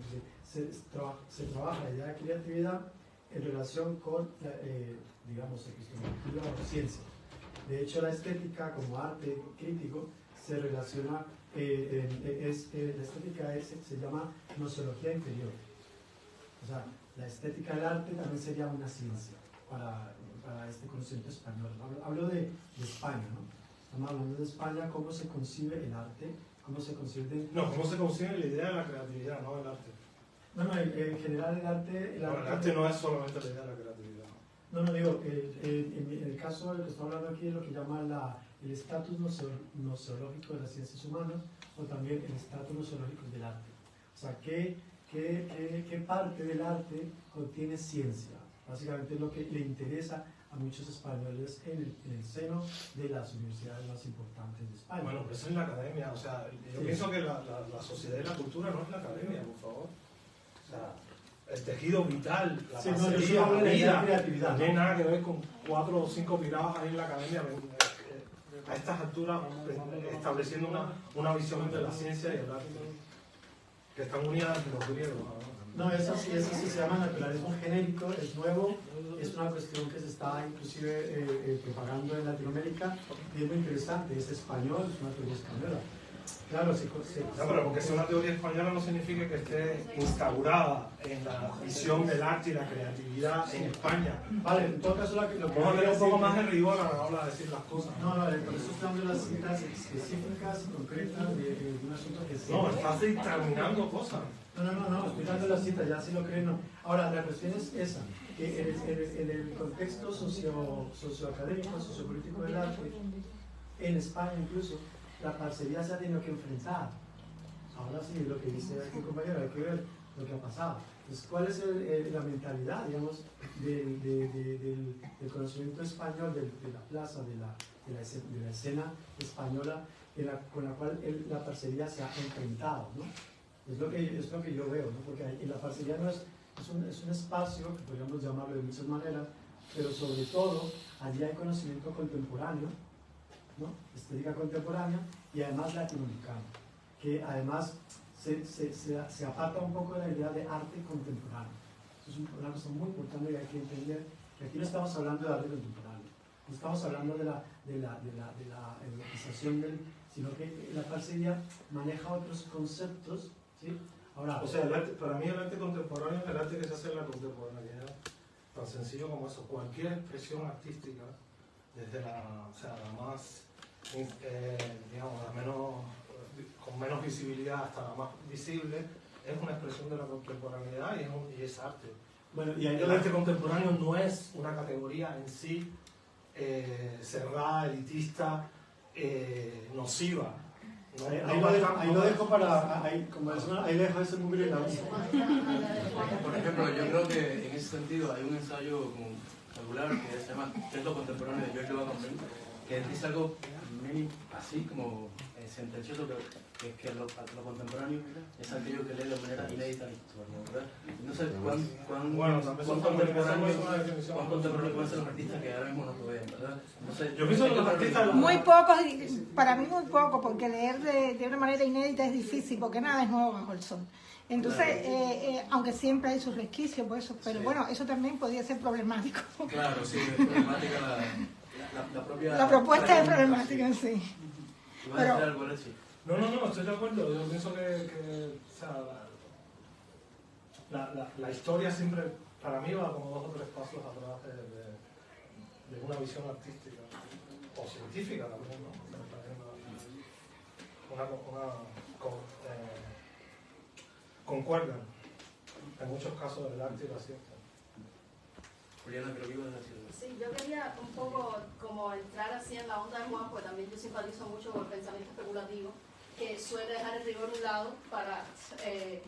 S8: Se trabaja la idea de creatividad en relación con, digamos, epistemología o ciencia. De hecho, la estética como arte crítico se relaciona, la estética se llama nociología inferior. O sea, la estética del arte también sería una ciencia para este conocimiento español. Hablo de España, ¿no? Estamos hablando de España, cómo se concibe el arte, cómo se concibe...
S2: No, cómo se concibe la idea de la creatividad, no el arte.
S8: No, en general el arte...
S2: El arte no es solamente la idea de la creatividad.
S8: No, digo, en el caso del que estamos hablando aquí es lo que llama el estatus nosológico de las ciencias humanas, o también el estatus nosológico del arte. O sea, ¿qué parte del arte contiene ciencia? Básicamente es lo que le interesa a muchos españoles en el seno de las universidades más importantes de España.
S2: Bueno, pero eso es la academia. O sea, yo pienso que la sociedad y la cultura no es la academia, por favor. O sea, el tejido vital, la parcería, la vida,
S8: creatividad,
S2: no tiene nada que ver con 4 o 5 pirados ahí en la academia. A estas alturas, estableciendo una visión entre la ciencia y el arte, que están unidas entre los griegos.
S8: No, eso sí se llama naturalismo genérico, es nuevo, es una cuestión que se está inclusive propagando en Latinoamérica y es muy interesante, es español, es una teoría española. Claro,
S2: no, pero porque sea una teoría española no significa que esté instaurada en la visión del arte y la creatividad en España.
S8: Vale, en todo caso lo que
S2: vamos a tener un poco más de rigor a la hora de decir las cosas.
S8: No, por eso están de las citas específicas y concretas de un asunto que sí.
S2: No, estás dictaminando cosas.
S8: No, estoy dando la cita, ya si lo creen, no. Ahora, la cuestión es esa, que en el contexto socioacadémico, sociopolítico del arte, en España incluso, la parcería se ha tenido que enfrentar. Ahora sí, lo que dice aquí el compañero, hay que ver lo que ha pasado. Entonces, ¿cuál es la mentalidad, digamos, del conocimiento español, de la plaza, de la escena española, con la cual la parcería se ha enfrentado, ¿no? Es lo que yo veo, ¿no? Porque la parcería no es un espacio, que podríamos llamarlo de muchas maneras, pero sobre todo, allí hay conocimiento contemporáneo, ¿no? Estética contemporánea y además latinoamericano, que además se aparta un poco de la idea de arte contemporáneo. Eso es una cosa muy importante que hay que entender, que aquí no estamos hablando de arte contemporáneo, no estamos hablando de la europización sino que la parcería maneja otros conceptos, ¿sí? Ahora,
S2: o sea, para mí el arte contemporáneo es el arte que se hace en la contemporaneidad, tan sencillo como eso. Cualquier expresión artística, desde la más, digamos, con menos visibilidad hasta la más visible, es una expresión de la contemporaneidad y es arte.
S8: Bueno, y
S2: el arte contemporáneo no es una categoría en sí cerrada, elitista, nociva.
S8: No, ahí lo dejo para... Ahí dejo ese número en la vida.
S1: Por ejemplo, yo creo que en ese sentido hay un ensayo regular que se llama Texto Contemporáneo de George Agamben, que dice algo así como sentencioso, que lo contemporáneo es aquello que lee de manera inédita la historia, ¿verdad? No sé cuán contemporáneo pueden ser los artistas que ahora mismo no lo ven, ¿verdad? No sé,
S2: yo pienso que los artistas...
S5: Muy pocos, para mí muy poco, porque leer de una manera inédita es difícil, porque nada es nuevo bajo el sol. Entonces, aunque siempre hay sus resquicios, por eso, pero sí. Bueno, eso también podría ser problemático.
S1: Claro, sí, es problemática la propia...
S5: La propuesta es problemática, sí.
S1: Pero,
S2: no, estoy de acuerdo. Yo pienso que o sea, la historia siempre, para mí, va como 2 o 3 pasos atrás de una visión artística o científica también, ¿no? Concuerdan en muchos casos el arte y la ciencia.
S1: Juliana, creo que ibas a decir.
S6: Sí, yo quería un poco como entrar así en la onda de Juan, porque también yo simpatizo mucho con el pensamiento especulativo, que suele dejar el rigor a un lado para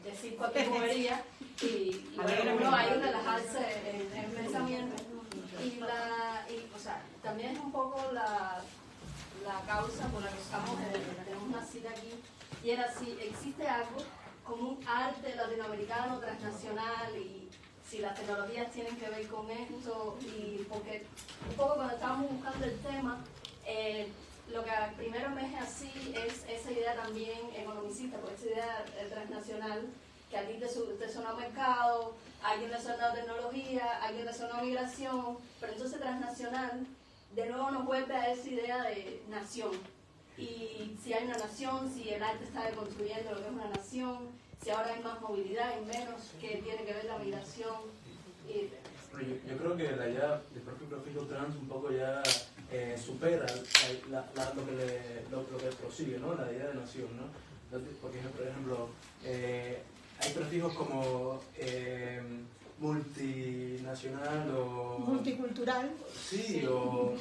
S6: decir cualquier bobería y bueno, uno ahí relajarse en el pensamiento. O sea, también es un poco la causa por la que estamos, tenemos una cita aquí, y era si existe algo como un arte latinoamericano, transnacional, y si las tecnologías tienen que ver con esto, y porque un poco cuando estábamos buscando el tema, lo que primero emerge así es esa idea también economicista, porque esa idea transnacional, que a ti te suena mercado, a alguien le suena tecnología, a alguien le suena migración, pero entonces transnacional de nuevo nos vuelve a esa idea de nación. Y si hay una nación, si el arte está construyendo lo que es una nación, si ahora hay más movilidad, hay menos, que tiene que ver la migración.
S1: Yo creo que la idea del propio prefijo trans un poco ya supera lo que prosigue, ¿no? La idea de nación, ¿no? Porque, por ejemplo, hay prefijos como multinacional o...
S5: multicultural.
S1: Sí, o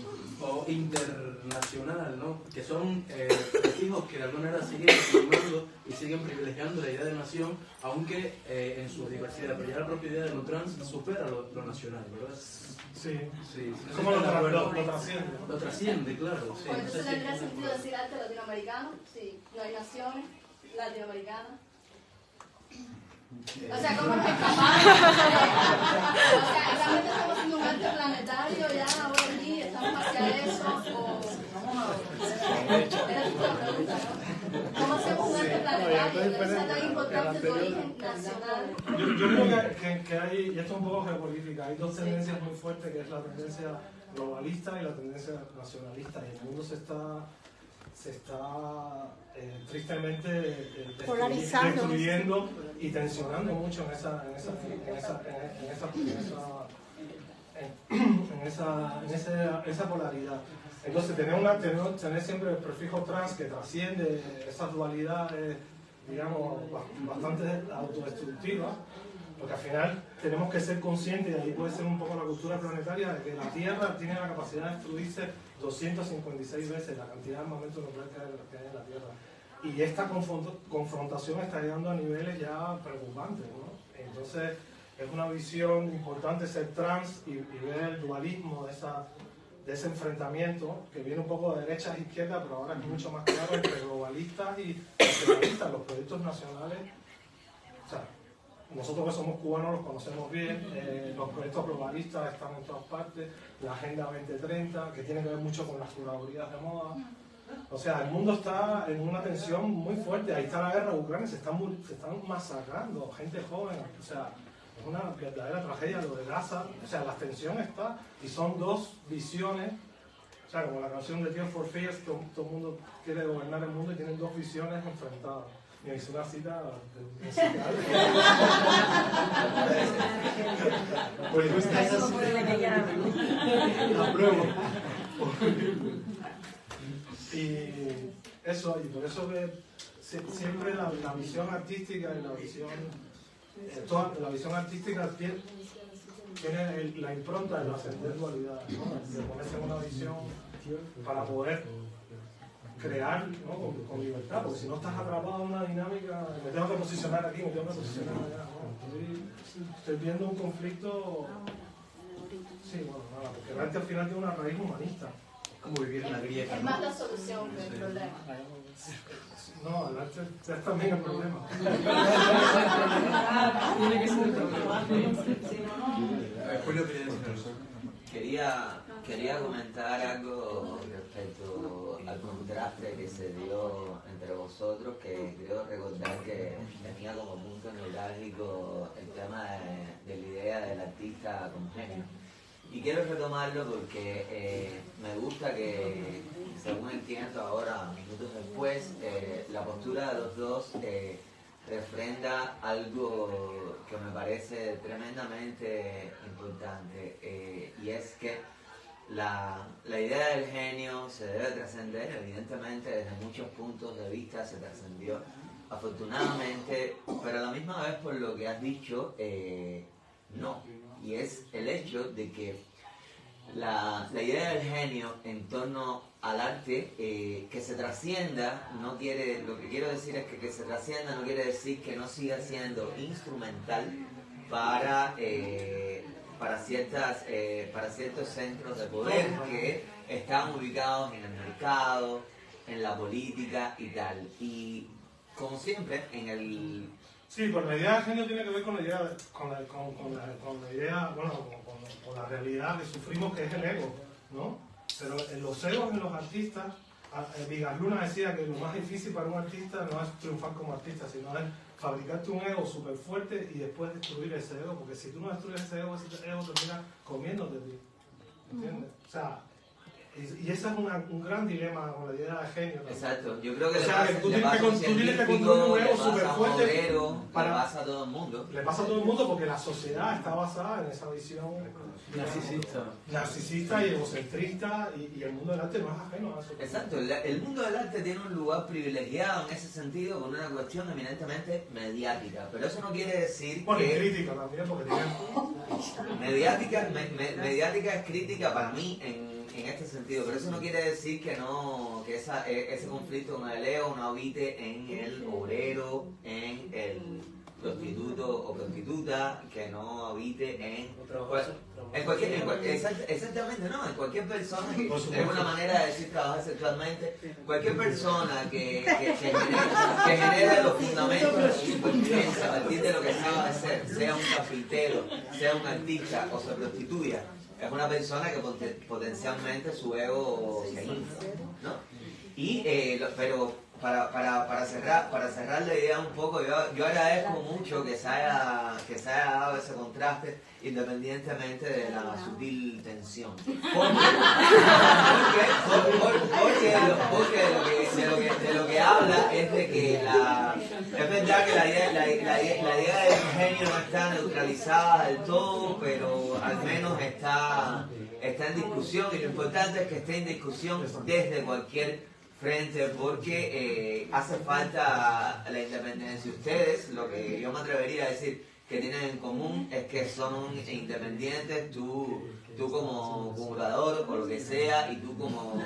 S1: internacional, ¿no? Que son prefijos que de alguna manera siguen formando y siguen privilegiando la idea de nación, aunque en su diversidad. Pero ya la propia idea de lo trans supera lo nacional, ¿verdad?
S2: Sí.
S1: Sí.
S2: ¿Cómo lo trasciende?
S1: Lo trasciende, claro. Sí.
S6: Pues entonces tendría sentido decir arte latinoamericano, sí, no hay naciones latinoamericanas. O sea, ¿cómo nos escapamos? O sea, ¿realmente estamos haciendo un arte planetario ya ahora aquí? ¿Estamos hacia eso? Era tu pregunta, ¿no? ¿Cómo hacemos un arte planetario? ¿Es tan importante tu origen nacional?
S2: Yo creo que hay, y esto es un poco geopolítica, hay dos tendencias muy fuertes, que es la tendencia globalista y la tendencia nacionalista, y el mundo se está tristemente destruyendo y tensionando mucho en esa polaridad. Entonces tener siempre el prefijo trans que trasciende esa dualidad es, digamos, bastante autodestructiva, porque al final tenemos que ser conscientes, y ahí puede ser un poco la cultura planetaria, de que la Tierra tiene la capacidad de destruirse 256 veces la cantidad de armamento nuclear que hay en la Tierra. Y esta confrontación está llegando a niveles ya preocupantes, ¿no? Entonces es una visión importante ser trans y ver el dualismo de ese enfrentamiento, que viene un poco de derechas e izquierdas, pero ahora es mucho más claro entre globalistas y nacionalistas. Los proyectos nacionales, o sea, nosotros que somos cubanos los conocemos bien, los proyectos globalistas están en todas partes, la Agenda 2030, que tiene que ver mucho con las curadurías de moda. O sea, el mundo está en una tensión muy fuerte. Ahí está la guerra de Ucrania, se están masacrando gente joven. O sea, es una verdadera tragedia lo de Gaza. O sea, la tensión está, y son dos visiones. O sea, como la canción de Tears for Fears, todo el mundo quiere gobernar el mundo y tienen dos visiones enfrentadas. Me hizo una cita musical. Pues yo la pruebo. Y eso, y por eso que siempre la visión artística y la visión artística tiene la impronta de trascender dualidades, ¿no? De ponerse en una visión para poder crear, ¿no? con libertad, porque si no estás atrapado en una dinámica, me tengo que posicionar aquí, me tengo que posicionar allá, ¿no? Estoy viendo un conflicto, sí, bueno, nada, porque realmente al final tiene una raíz humanista.
S1: Como vivir en la grieta.
S6: Es más la solución que el problema.
S2: No, el arte es también el problema.
S7: Tiene que ser el problema.
S1: Julio quería decir
S9: algo. Quería comentar algo respecto al contraste que se dio entre vosotros, que creo recordar que tenía como punto neurálgico el tema de la idea del artista con genio. Y quiero retomarlo porque me gusta que, según entiendo ahora, minutos después, la postura de los dos refrenda algo que me parece tremendamente importante, y es que la idea del genio se debe trascender, evidentemente desde muchos puntos de vista se trascendió, afortunadamente, pero a la misma vez por lo que has dicho, no. Y es el hecho de que la idea del genio en torno al arte, que se trascienda, no quiere, lo que quiero decir es que se trascienda no quiere decir que no siga siendo instrumental para ciertos centros de poder que están ubicados en el mercado, en la política y tal. Y como siempre, en el...
S2: Sí, pues la idea del genio tiene que ver con la idea, con la idea, bueno, con la realidad que sufrimos, que es el ego, ¿no? Pero en los egos en los artistas, Vigas Luna decía que lo más difícil para un artista no es triunfar como artista, sino es fabricarte un ego súper fuerte y después destruir ese ego, porque si tú no destruyes ese ego termina comiéndote de ti, ¿entiendes? O sea, Y ese es un gran dilema con la idea de genio. ¿No?
S9: Exacto, yo creo que
S2: tú tienes que construir un nuevo súper fuerte.
S9: Le pasa a todo el mundo.
S2: Le pasa a todo el mundo porque la sociedad está basada en esa visión narcisista y egocentrista, y el mundo del arte no es ajeno a eso.
S9: Exacto, el mundo del arte tiene un lugar privilegiado en ese sentido con una cuestión eminentemente mediática, pero eso no quiere decir
S2: que... crítica también, porque
S9: mediática es crítica para mí en este sentido, pero eso no quiere decir que ese conflicto con el ego no habite en el obrero, en el prostituto o prostituta, que no habite en exactamente, no, en cualquier persona que es una manera de decir trabajar sexualmente, cualquier persona que genere los fundamentos de su supervivencia a partir de lo que sabe hacer, sea un carpintero, sea un artista o se prostituya, es una persona que potencialmente su ego se infla, ¿no? Pero para cerrar la idea un poco, yo agradezco mucho que se haya dado ese contraste independientemente de la sutil tensión. Porque de lo que habla es de que es verdad que la idea del genio no está neutralizada del todo, pero al menos está en discusión, y lo importante es que esté en discusión desde cualquier frente, porque hace falta la independencia. Ustedes, lo que yo me atrevería a decir que tienen en común es que son independientes, tú como curador o lo que sea, y tú como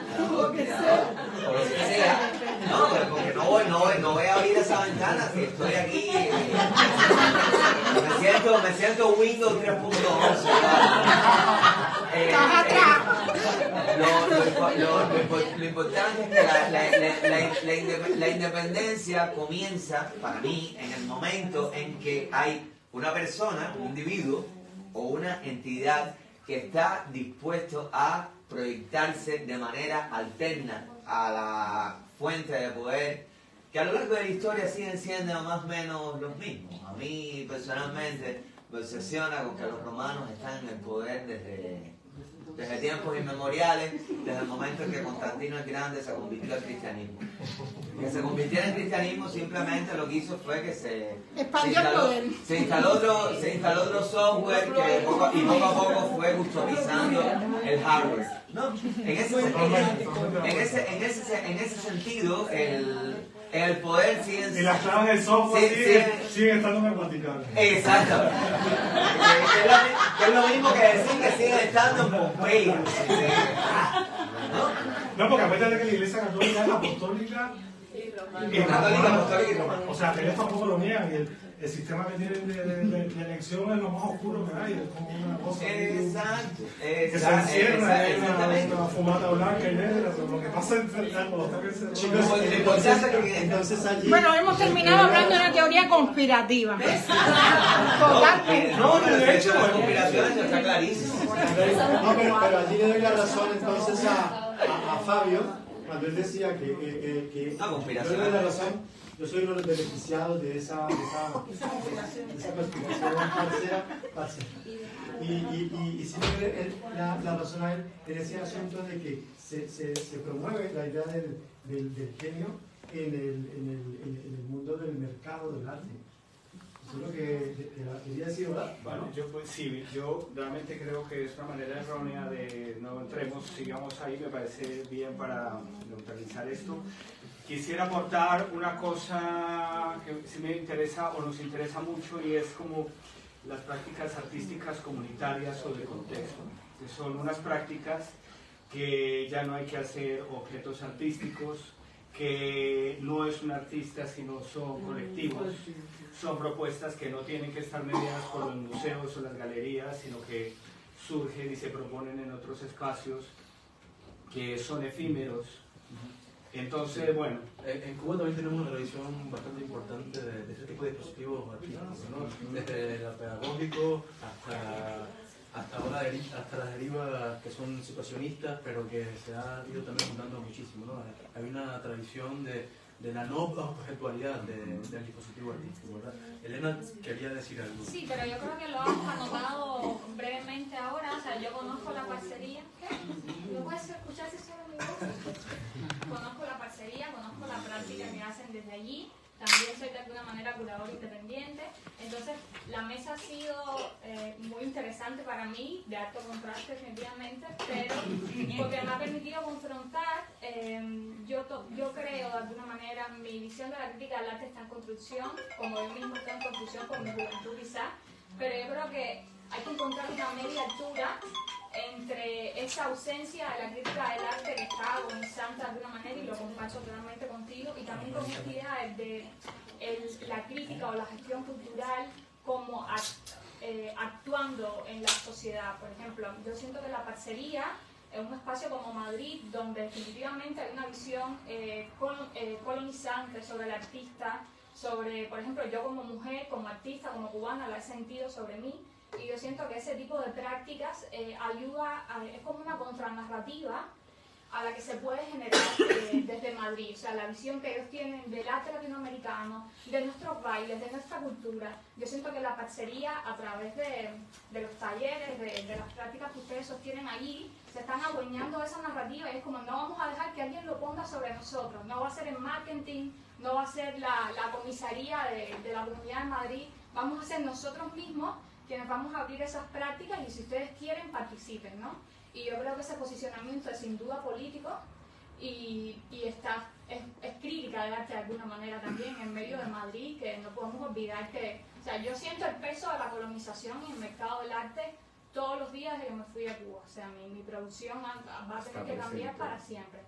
S9: creador o lo que sea. No, porque no voy a abrir esa ventana, si estoy aquí, me siento Windows 3.11. Lo importante es que la independencia comienza, para mí, en el momento en que hay una persona, un individuo o una entidad que está dispuesto a proyectarse de manera alterna a la fuente de poder, que a lo largo de la historia siguen siendo más o menos los mismos. A mí, personalmente, me obsesiona con que los romanos están en el poder desde tiempos inmemoriales, desde el momento en que Constantino el Grande se convirtió al cristianismo. Que se convirtiera en cristianismo simplemente lo que hizo fue que se instaló otro software que poco a poco fue customizando el hardware. ¿No? En ese sentido, el poder sigue...
S2: Y las claves del software siguen estando en el Vaticano.
S9: Exacto. Es lo mismo que decir que siguen estando en Pompeya.
S2: No, porque acuérdate que la Iglesia Católica es apostólica y romana. O sea, ellos tampoco lo niegan. El sistema que tienen de elección es lo más oscuro que hay. Es como una cosa que se encierra en una fumata blanca y negra. Lo que pasa entre
S5: Bueno, hemos terminado hablando de una teoría conspirativa. Totalmente.
S9: No, de hecho, la conspiración está clarísimo.
S8: No, pero allí le doy la razón entonces a Fabio cuando él decía que
S9: una conspiración.
S8: Yo le doy la razón. Yo soy uno de los beneficiados de esa conspiración parcial. Y sí me doy la razón a él en ese asunto de que se promueve la idea del genio en el mundo del mercado del arte. Eso es lo que quería decir, ¿verdad?
S3: Bueno, yo realmente creo que es una manera errónea de no entremos, sigamos ahí, me parece bien para neutralizar esto. Quisiera aportar una cosa que sí me interesa o nos interesa mucho, y es como las prácticas artísticas comunitarias o de contexto, que son unas prácticas que ya no hay que hacer objetos artísticos, que no es un artista sino son colectivos, son propuestas que no tienen que estar mediadas por los museos o las galerías, sino que surgen y se proponen en otros espacios que son efímeros. Entonces, bueno.
S1: En Cuba también tenemos una tradición bastante importante de ese tipo de dispositivos artísticos, ¿no? Desde lo pedagógico hasta las derivas que son situacionistas, pero que se ha ido también juntando muchísimo, ¿no? Hay una tradición de de la no objetualidad del dispositivo artístico, ¿verdad? Elena quería decir algo.
S4: Sí, pero yo creo que lo has anotado brevemente ahora. O sea, yo conozco la parcería. ¿Qué? ¿No puedes escuchar si solo mi voz? Conozco la parcería, conozco la práctica que hacen desde allí. También soy de alguna manera curador independiente. Entonces, la mesa ha sido muy interesante para mí, de alto contraste definitivamente, pero porque me ha permitido confrontar, yo creo de alguna manera, mi visión de la crítica del arte está en construcción, como yo mismo estoy en construcción con mi juventud quizás, pero yo creo que hay que encontrar una media altura entre esa ausencia de la crítica del arte que está agonizante de alguna manera, y lo comparto totalmente contigo, y también con esta idea de la crítica o la gestión cultural como actuando en la sociedad. Por ejemplo, yo siento que la parcería es un espacio como Madrid, donde definitivamente hay una visión colonizante sobre el artista, sobre, por ejemplo, yo como mujer, como artista, como cubana, la he sentido sobre mí. Y yo siento que ese tipo de prácticas ayuda, es como una contranarrativa a la que se puede generar desde Madrid. O sea, la visión que ellos tienen del arte latinoamericano, de nuestros bailes, de nuestra cultura. Yo siento que la parcería, a través de los talleres, de las prácticas que ustedes sostienen allí, se están adueñando de esa narrativa, y es como no vamos a dejar que alguien lo ponga sobre nosotros. No va a ser el marketing, no va a ser la comisaría de la Comunidad de Madrid, vamos a ser nosotros mismos quienes vamos a abrir esas prácticas, y si ustedes quieren, participen, ¿no? Y yo creo que ese posicionamiento es sin duda político y es crítica del arte de alguna manera también en medio de Madrid, que no podemos olvidar que, o sea, yo siento el peso de la colonización y el mercado del arte todos los días desde que me fui a Cuba. O sea, mi producción va a tener que cambiar para siempre.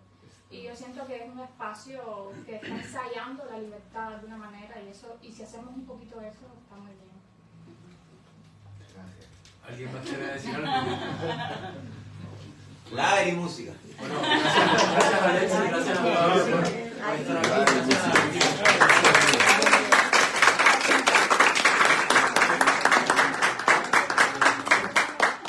S4: Y yo siento que es un espacio que está ensayando la libertad de alguna manera, y si hacemos un poquito de eso, está muy bien.
S1: ¿Alguien más quiere decir algo?
S9: Lager y música.
S1: Bueno, gracias Alexis, gracias